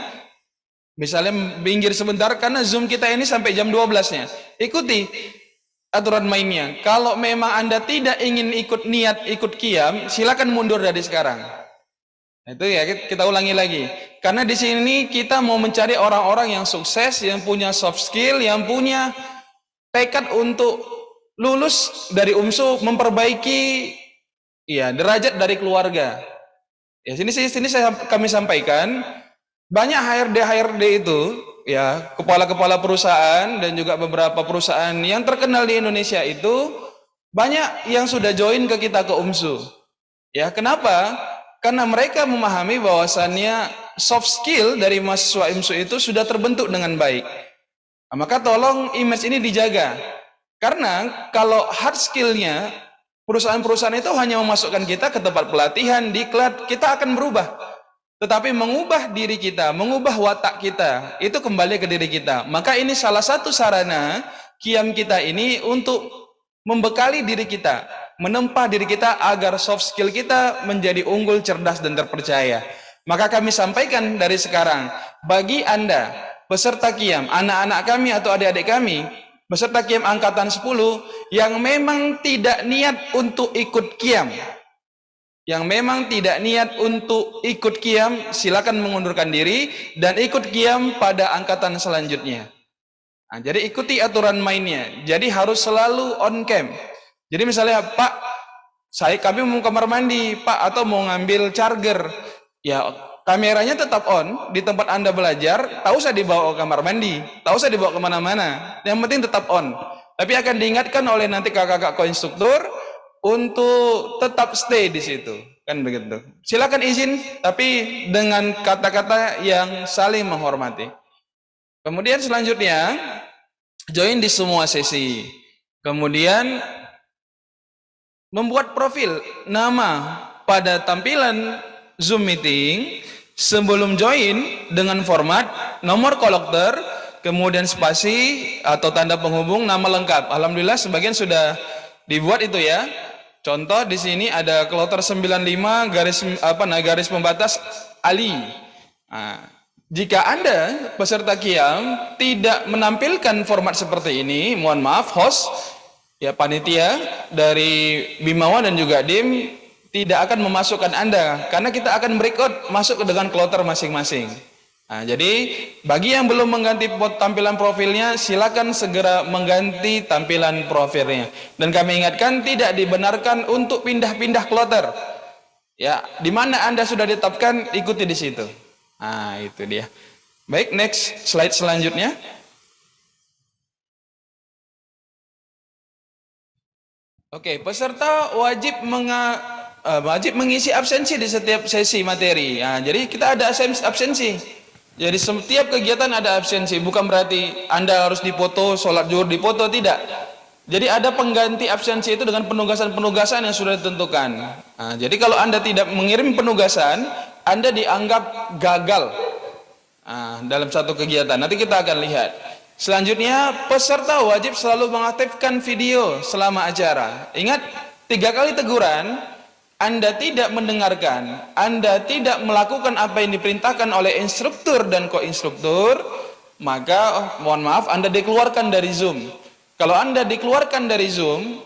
misalnya minggir sebentar karena Zoom kita ini sampai jam 12-nya. Ikuti aturan mainnya. Kalau memang Anda tidak ingin ikut qiyam, silakan mundur dari sekarang. Itu ya, kita ulangi lagi. Karena di sini kita mau mencari orang-orang yang sukses, yang punya soft skill, yang punya tekad untuk lulus dari UMSU, memperbaiki ya derajat dari keluarga. Ya, sini kami sampaikan banyak HRD itu ya, kepala-kepala perusahaan dan juga beberapa perusahaan yang terkenal di Indonesia itu banyak yang sudah join ke kita ke UMSU. Ya, kenapa? Karena mereka memahami bahwasannya soft skill dari mahasiswa UMSU itu sudah terbentuk dengan baik. Nah, maka tolong image ini dijaga. Karena kalau hard skillnya Perusahaan-perusahaan itu hanya memasukkan kita ke tempat pelatihan, diklat, kita akan berubah. Tetapi mengubah diri kita, mengubah watak kita, itu kembali ke diri kita. Maka ini salah satu sarana qiyam kita ini untuk membekali diri kita, menempa diri kita agar soft skill kita menjadi unggul, cerdas, dan terpercaya. Maka kami sampaikan dari sekarang, bagi Anda, peserta qiyam, anak-anak kami atau adik-adik kami, peserta qiyam angkatan 10, yang memang tidak niat untuk ikut qiyam, silakan mengundurkan diri dan ikut qiyam pada angkatan selanjutnya. Nah, jadi ikuti aturan mainnya. Jadi harus selalu on cam. Jadi misalnya, Pak, kami mau kamar mandi, Pak, atau mau ngambil charger, ya kameranya tetap on di tempat Anda belajar. Tak usah dibawa ke kamar mandi, tak usah dibawa kemana-mana. Yang penting tetap on. Tapi akan diingatkan oleh nanti kakak-kakak ko-instruktur untuk tetap stay di situ, kan begitu. Silakan izin, tapi dengan kata-kata yang saling menghormati. Kemudian selanjutnya, join di semua sesi. Kemudian membuat profil nama pada tampilan Zoom meeting sebelum join dengan format nomor kolektor, kemudian spasi atau tanda penghubung, nama lengkap. Alhamdulillah sebagian sudah dibuat itu ya. Contoh di sini ada kloter 95 garis pembatas Ali. Nah, jika Anda peserta qiyam tidak menampilkan format seperti ini, mohon maaf host, ya panitia dari Bimawa dan juga DIM tidak akan memasukkan Anda, karena kita akan breakout masuk ke dengan kloter masing-masing. Nah, jadi bagi yang belum mengganti tampilan profilnya, silakan segera mengganti tampilan profilnya. Dan kami ingatkan, tidak dibenarkan untuk pindah-pindah kloter. Ya, di mana Anda sudah ditetapkan, ikuti di situ. Nah, itu dia. Baik, next slide selanjutnya. Oke, peserta wajib mengisi absensi di setiap sesi materi. Nah, jadi kita ada absensi. Jadi setiap kegiatan ada absensi, bukan berarti Anda harus dipoto, sholat zuhur dipoto, tidak. Jadi ada pengganti absensi itu dengan penugasan-penugasan yang sudah ditentukan. Nah, jadi kalau Anda tidak mengirim penugasan, Anda dianggap gagal dalam satu kegiatan. Nanti kita akan lihat. Selanjutnya, peserta wajib selalu mengaktifkan video selama acara. Ingat, 3 kali teguran, Anda tidak mendengarkan, Anda tidak melakukan apa yang diperintahkan oleh instruktur dan ko-instruktur, maka mohon maaf, Anda dikeluarkan dari Zoom. Kalau Anda dikeluarkan dari Zoom,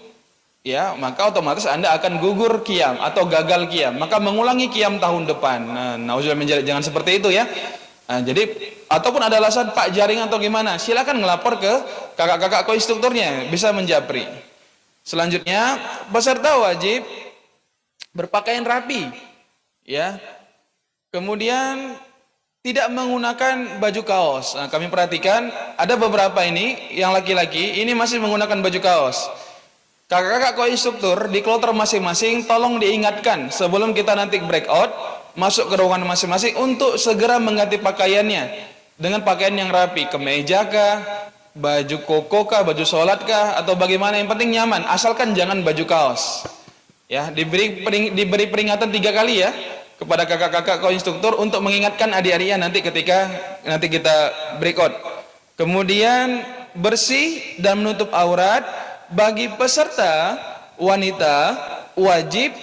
ya, maka otomatis Anda akan gugur qiyam atau gagal qiyam, maka mengulangi qiyam tahun depan. Nauzubillah, jangan seperti itu ya. Nah, jadi ataupun ada alasan Pak jaring atau gimana, silakan ngelapor ke kakak-kakak ko-instrukturnya, bisa menjapri. Selanjutnya, peserta wajib berpakaian rapi, ya. Kemudian tidak menggunakan baju kaos. Nah, kami perhatikan ada beberapa ini yang laki-laki ini masih menggunakan baju kaos. Kakak-kakak ko-instruktur di kloter masing-masing tolong diingatkan sebelum kita nanti breakout masuk ke ruangan masing-masing untuk segera mengganti pakaiannya dengan pakaian yang rapi, kemeja kah, baju koko kah, baju sholat kah, atau bagaimana, yang penting nyaman, asalkan jangan baju kaos. Ya, diberi peringatan 3 kali ya kepada kakak-kakak ko-instruktur untuk mengingatkan adik-adiknya nanti ketika kita breakout. Kemudian bersih dan menutup aurat. Bagi peserta wanita wajib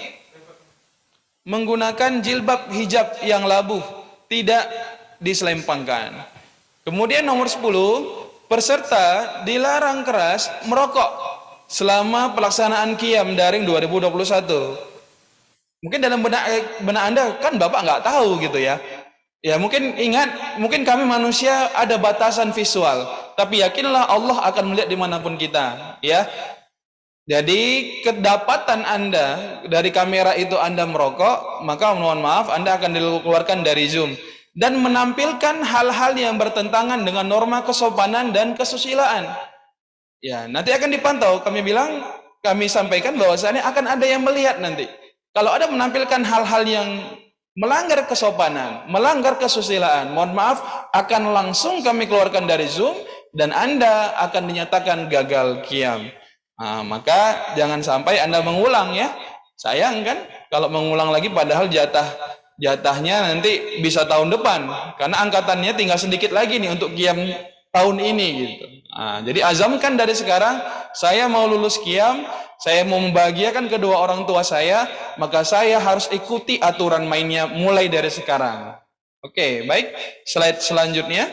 menggunakan jilbab hijab yang labuh, tidak diselempangkan. Kemudian nomor 10, peserta dilarang keras merokok selama pelaksanaan qiyam daring 2021. Mungkin dalam benak Anda kan Bapak nggak tahu gitu ya. Ya mungkin ingat, mungkin kami manusia ada batasan visual, tapi yakinlah Allah akan melihat dimanapun kita, ya. Jadi kedapatan Anda dari kamera itu Anda merokok, maka mohon maaf Anda akan dikeluarkan dari Zoom dan menampilkan hal-hal yang bertentangan dengan norma kesopanan dan kesusilaan. Ya, nanti akan dipantau. Kami sampaikan bahwasannya akan ada yang melihat nanti. Kalau ada menampilkan hal-hal yang melanggar kesopanan, melanggar kesusilaan, mohon maaf, akan langsung kami keluarkan dari Zoom dan Anda akan dinyatakan gagal qiyam. Nah, maka jangan sampai Anda mengulang ya. Sayang kan kalau mengulang lagi padahal jatahnya nanti bisa tahun depan. Karena angkatannya tinggal sedikit lagi nih untuk qiyam tahun ini gitu. Nah, jadi azamkan dari sekarang, saya mau lulus qiyam, saya mau membahagiakan kedua orang tua saya, maka saya harus ikuti aturan mainnya mulai dari sekarang. Oke, baik. Slide selanjutnya.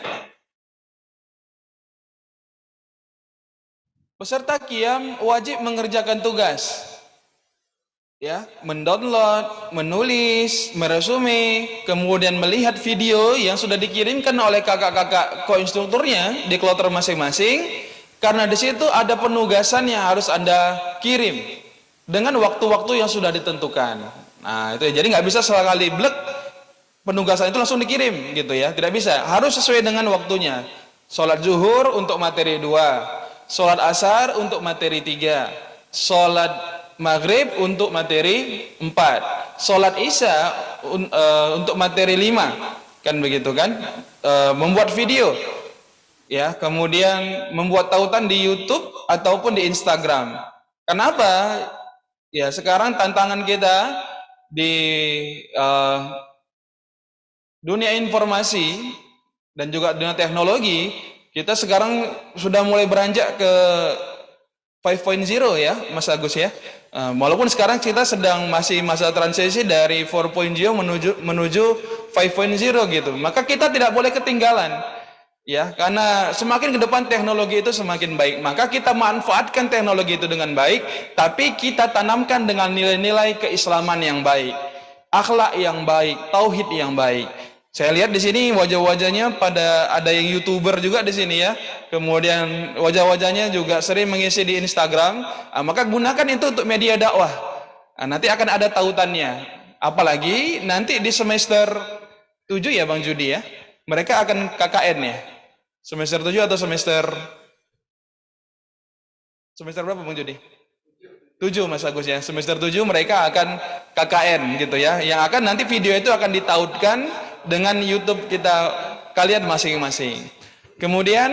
Peserta qiyam wajib mengerjakan tugas. Ya, mendownload, menulis, meresume, kemudian melihat video yang sudah dikirimkan oleh kakak-kakak koinstrukturnya di kloter masing-masing, karena di situ ada penugasan yang harus Anda kirim dengan waktu-waktu yang sudah ditentukan. Nah, itu ya. Jadi nggak bisa sekali blek penugasan itu langsung dikirim gitu ya, tidak bisa, harus sesuai dengan waktunya. Sholat zuhur untuk materi 2, sholat asar untuk materi 3, sholat maghrib untuk materi 4, sholat isya untuk materi 5, kan begitu kan. Membuat video ya, kemudian membuat tautan di YouTube ataupun di Instagram. Kenapa? Ya, sekarang tantangan kita di dunia informasi dan juga dunia teknologi, kita sekarang sudah mulai beranjak ke 5.0 ya, Mas Agus ya. Walaupun sekarang kita sedang masih masa transisi dari 4.0 menuju 5.0 gitu. Maka kita tidak boleh ketinggalan. Ya, karena semakin ke depan teknologi itu semakin baik. Maka kita manfaatkan teknologi itu dengan baik, tapi kita tanamkan dengan nilai-nilai keislaman yang baik, akhlak yang baik, tauhid yang baik. Saya lihat di sini wajah-wajahnya pada ada yang YouTuber juga di sini ya. Kemudian wajah-wajahnya juga sering mengisi di Instagram. Maka gunakan itu untuk media dakwah. Nanti akan ada tautannya. Apalagi nanti di semester 7 ya Bang Judi ya. Mereka akan KKN ya. Semester 7 atau semester berapa Bang Judi? 7 Mas Agus ya. Semester 7 mereka akan KKN gitu ya. Yang akan nanti video itu akan ditautkan dengan YouTube kita kalian masing-masing. Kemudian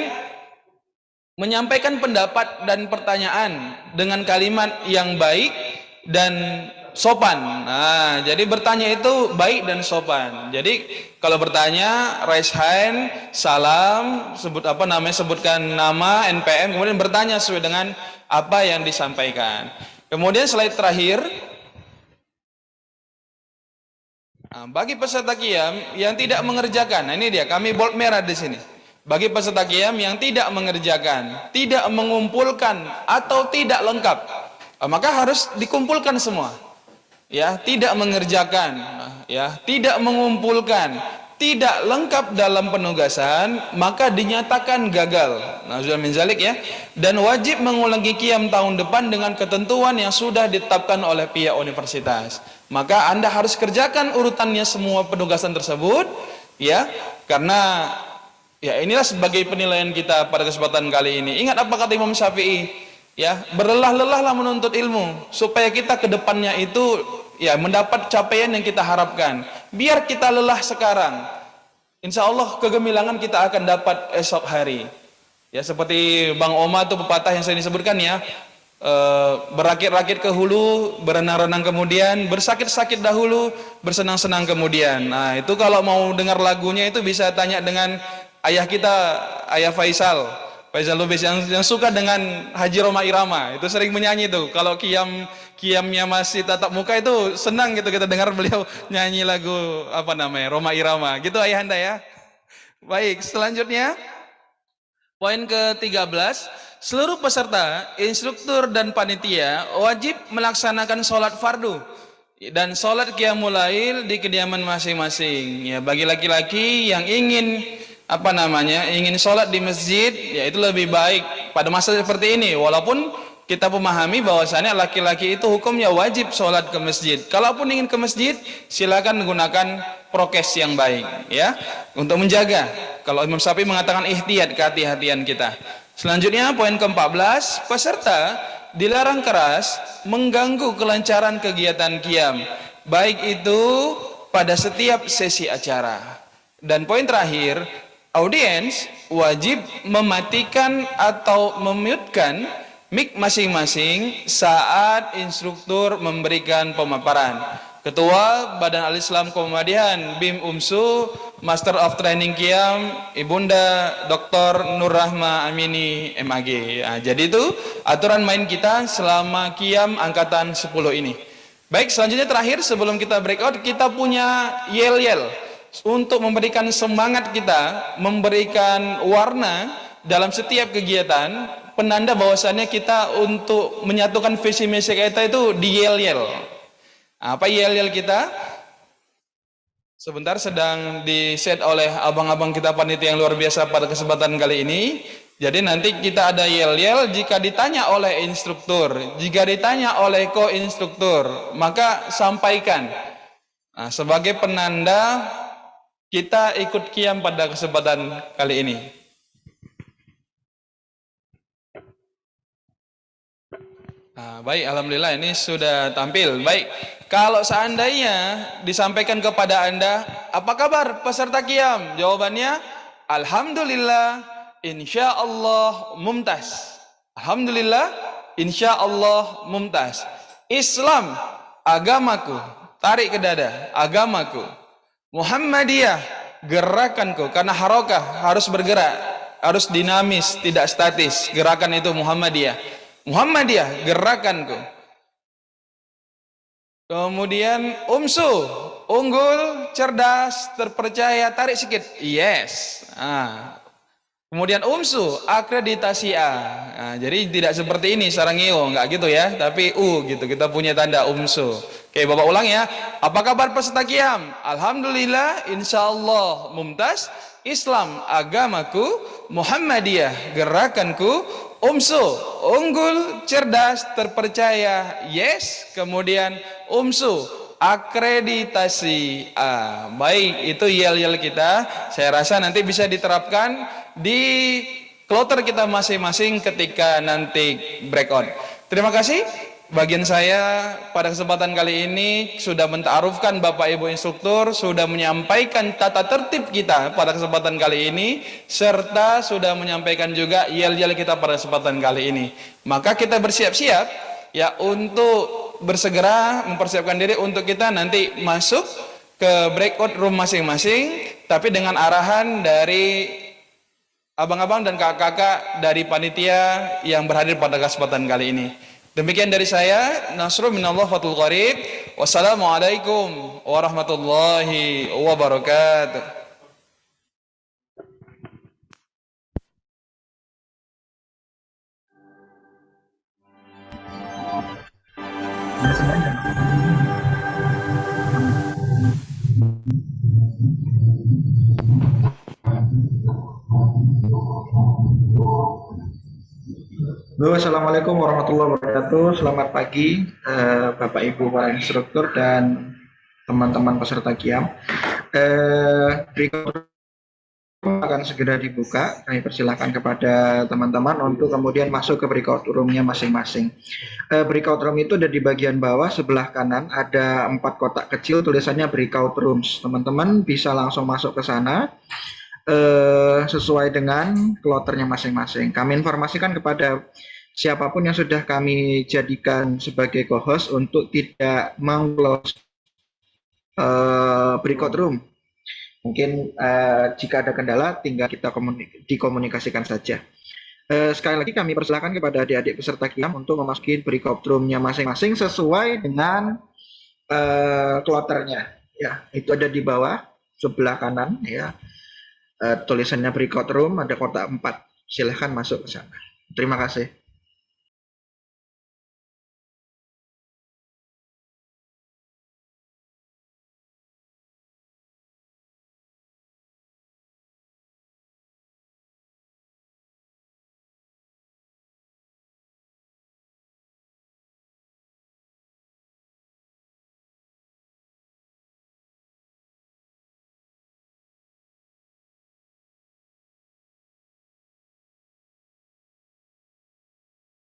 menyampaikan pendapat dan pertanyaan dengan kalimat yang baik dan sopan. Nah, jadi bertanya itu baik dan sopan. Jadi kalau bertanya raise hand, salam, sebutkan nama, NPM, kemudian bertanya sesuai dengan apa yang disampaikan. Kemudian slide terakhir. Bagi peserta qiyam yang tidak mengerjakan, nah ini dia, kami bold merah di sini. Bagi peserta qiyam yang tidak mengerjakan, tidak mengumpulkan atau tidak lengkap, maka harus dikumpulkan semua. Ya, tidak mengerjakan, ya, tidak mengumpulkan, tidak lengkap dalam penugasan, maka dinyatakan gagal. Nauzubillah min zalik ya. Dan wajib mengulangi qiyam tahun depan dengan ketentuan yang sudah ditetapkan oleh pihak universitas. Maka Anda harus kerjakan urutannya semua penugasan tersebut ya, karena ya inilah sebagai penilaian kita pada kesempatan kali ini. Ingat apa kata Imam Syafi'i ya, berlelah-lelahlah menuntut ilmu supaya kita ke depannya itu ya mendapat capaian yang kita harapkan. Biar kita lelah sekarang, insya Allah kegemilangan kita akan dapat esok hari. Ya, seperti Bang Oma tuh pepatah yang saya disebutkan ya, berakit-rakit ke hulu, berenang-renang kemudian, bersakit-sakit dahulu, bersenang-senang kemudian. Nah, itu kalau mau dengar lagunya itu bisa tanya dengan ayah kita, Ayah Faisal Lubis yang suka dengan Haji Roma Irama. Itu sering menyanyi tuh. Kalau qiyamnya masih tatap muka itu senang gitu kita dengar beliau nyanyi lagu Roma Irama. Gitu ayahanda ya. Baik, selanjutnya poin ke-13. Seluruh peserta, instruktur dan panitia wajib melaksanakan sholat fardu dan sholat qiyamul lail di kediaman masing-masing. Ya, bagi laki-laki yang ingin ingin sholat di masjid, ya itu lebih baik pada masa seperti ini. Walaupun kita memahami bahwasannya laki-laki itu hukumnya wajib sholat ke masjid. Kalaupun ingin ke masjid, silakan menggunakan prokes yang baik, ya, untuk menjaga. Kalau Imam Syafi'i mengatakan ihtiyat, kehati-hatian kita. Selanjutnya poin ke-14, peserta dilarang keras mengganggu kelancaran kegiatan qiyam, baik itu pada setiap sesi acara. Dan poin terakhir, audiens wajib mematikan atau memute-kan mic masing-masing saat instruktur memberikan pemaparan. Ketua Badan Al-Islam Muhammadiyah BIM UMSU, Master of Training Qiyam, Ibunda Dr. Nur Rahma Amini MAG. Nah, jadi itu aturan main kita selama Qiyam angkatan 10 ini. Baik, selanjutnya terakhir sebelum kita breakout, kita punya yel-yel untuk memberikan semangat kita, memberikan warna dalam setiap kegiatan, penanda bahwasannya kita untuk menyatukan visi misi kita itu di yel-yel. Apa yel-yel kita? Sebentar sedang di-set oleh abang-abang kita panitia yang luar biasa pada kesempatan kali ini. Jadi nanti kita ada yel-yel jika ditanya oleh instruktur, jika ditanya oleh ko-instruktur, maka sampaikan. Nah, sebagai penanda kita ikut Qiyam pada kesempatan kali ini. Nah, baik, alhamdulillah ini sudah tampil. Baik, kalau seandainya disampaikan kepada Anda, apa kabar peserta Qiyam? Jawabannya, alhamdulillah, insya Allah mumtaz. Alhamdulillah, insya Allah mumtaz. Islam, agamaku, tarik ke dada, agamaku. Muhammadiyah, gerakanku, karena harokah harus bergerak, harus dinamis, tidak statis. Gerakan itu Muhammadiyah. Muhammadiyah, gerakanku. Kemudian UMSU, unggul, cerdas, terpercaya, tarik sedikit. Yes. Kemudian UMSU, akreditasi A. Nah, jadi tidak seperti ini sarangio, enggak gitu ya, tapi U gitu. Kita punya tanda UMSU. Oke, Bapak ulang ya. Apa kabar peserta Qiyam? Alhamdulillah, insyaallah mumtaz. Islam, agamaku. Muhammadiyah, gerakanku. UMSU, unggul, cerdas, terpercaya, yes. Kemudian UMSU, akreditasi A. Baik, itu yel-yel kita. Saya rasa nanti bisa diterapkan di kloter kita masing-masing ketika nanti breakout. Terima kasih. Bagian saya pada kesempatan kali ini sudah menta'arufkan Bapak Ibu instruktur, sudah menyampaikan tata tertib kita pada kesempatan kali ini, serta sudah menyampaikan juga yel-yel kita pada kesempatan kali ini. Maka kita bersiap-siap ya untuk bersegera mempersiapkan diri untuk kita nanti masuk ke breakout room masing-masing, tapi dengan arahan dari abang-abang dan kakak-kakak dari panitia yang berhadir pada kesempatan kali ini. Demikian dari saya, Nasrul minallah fatul qarib. Wassalamualaikum warahmatullahi wabarakatuh. Assalamualaikum warahmatullahi wabarakatuh. Selamat pagi Bapak Ibu para instruktur dan teman-teman peserta Qiyam. Berikut akan segera dibuka. Kami persilahkan kepada teman-teman untuk kemudian masuk ke breakout room-nya masing-masing. Breakout room itu ada di bagian bawah sebelah kanan, ada 4 kotak kecil tulisannya breakout rooms. Teman-teman bisa langsung masuk ke sana sesuai dengan kloternya masing-masing. Kami informasikan kepada siapapun yang sudah kami jadikan sebagai co-host untuk tidak meng-close breakout room. Mungkin jika ada kendala tinggal kita dikomunikasikan saja. Sekali lagi kami persilakan kepada adik-adik peserta Qiyam untuk memasuki breakout room-nya masing-masing sesuai dengan kloternya. Ya, itu ada di bawah sebelah kanan ya. Tulisannya breakout room, ada kotak 4. Silahkan masuk ke sana. Terima kasih.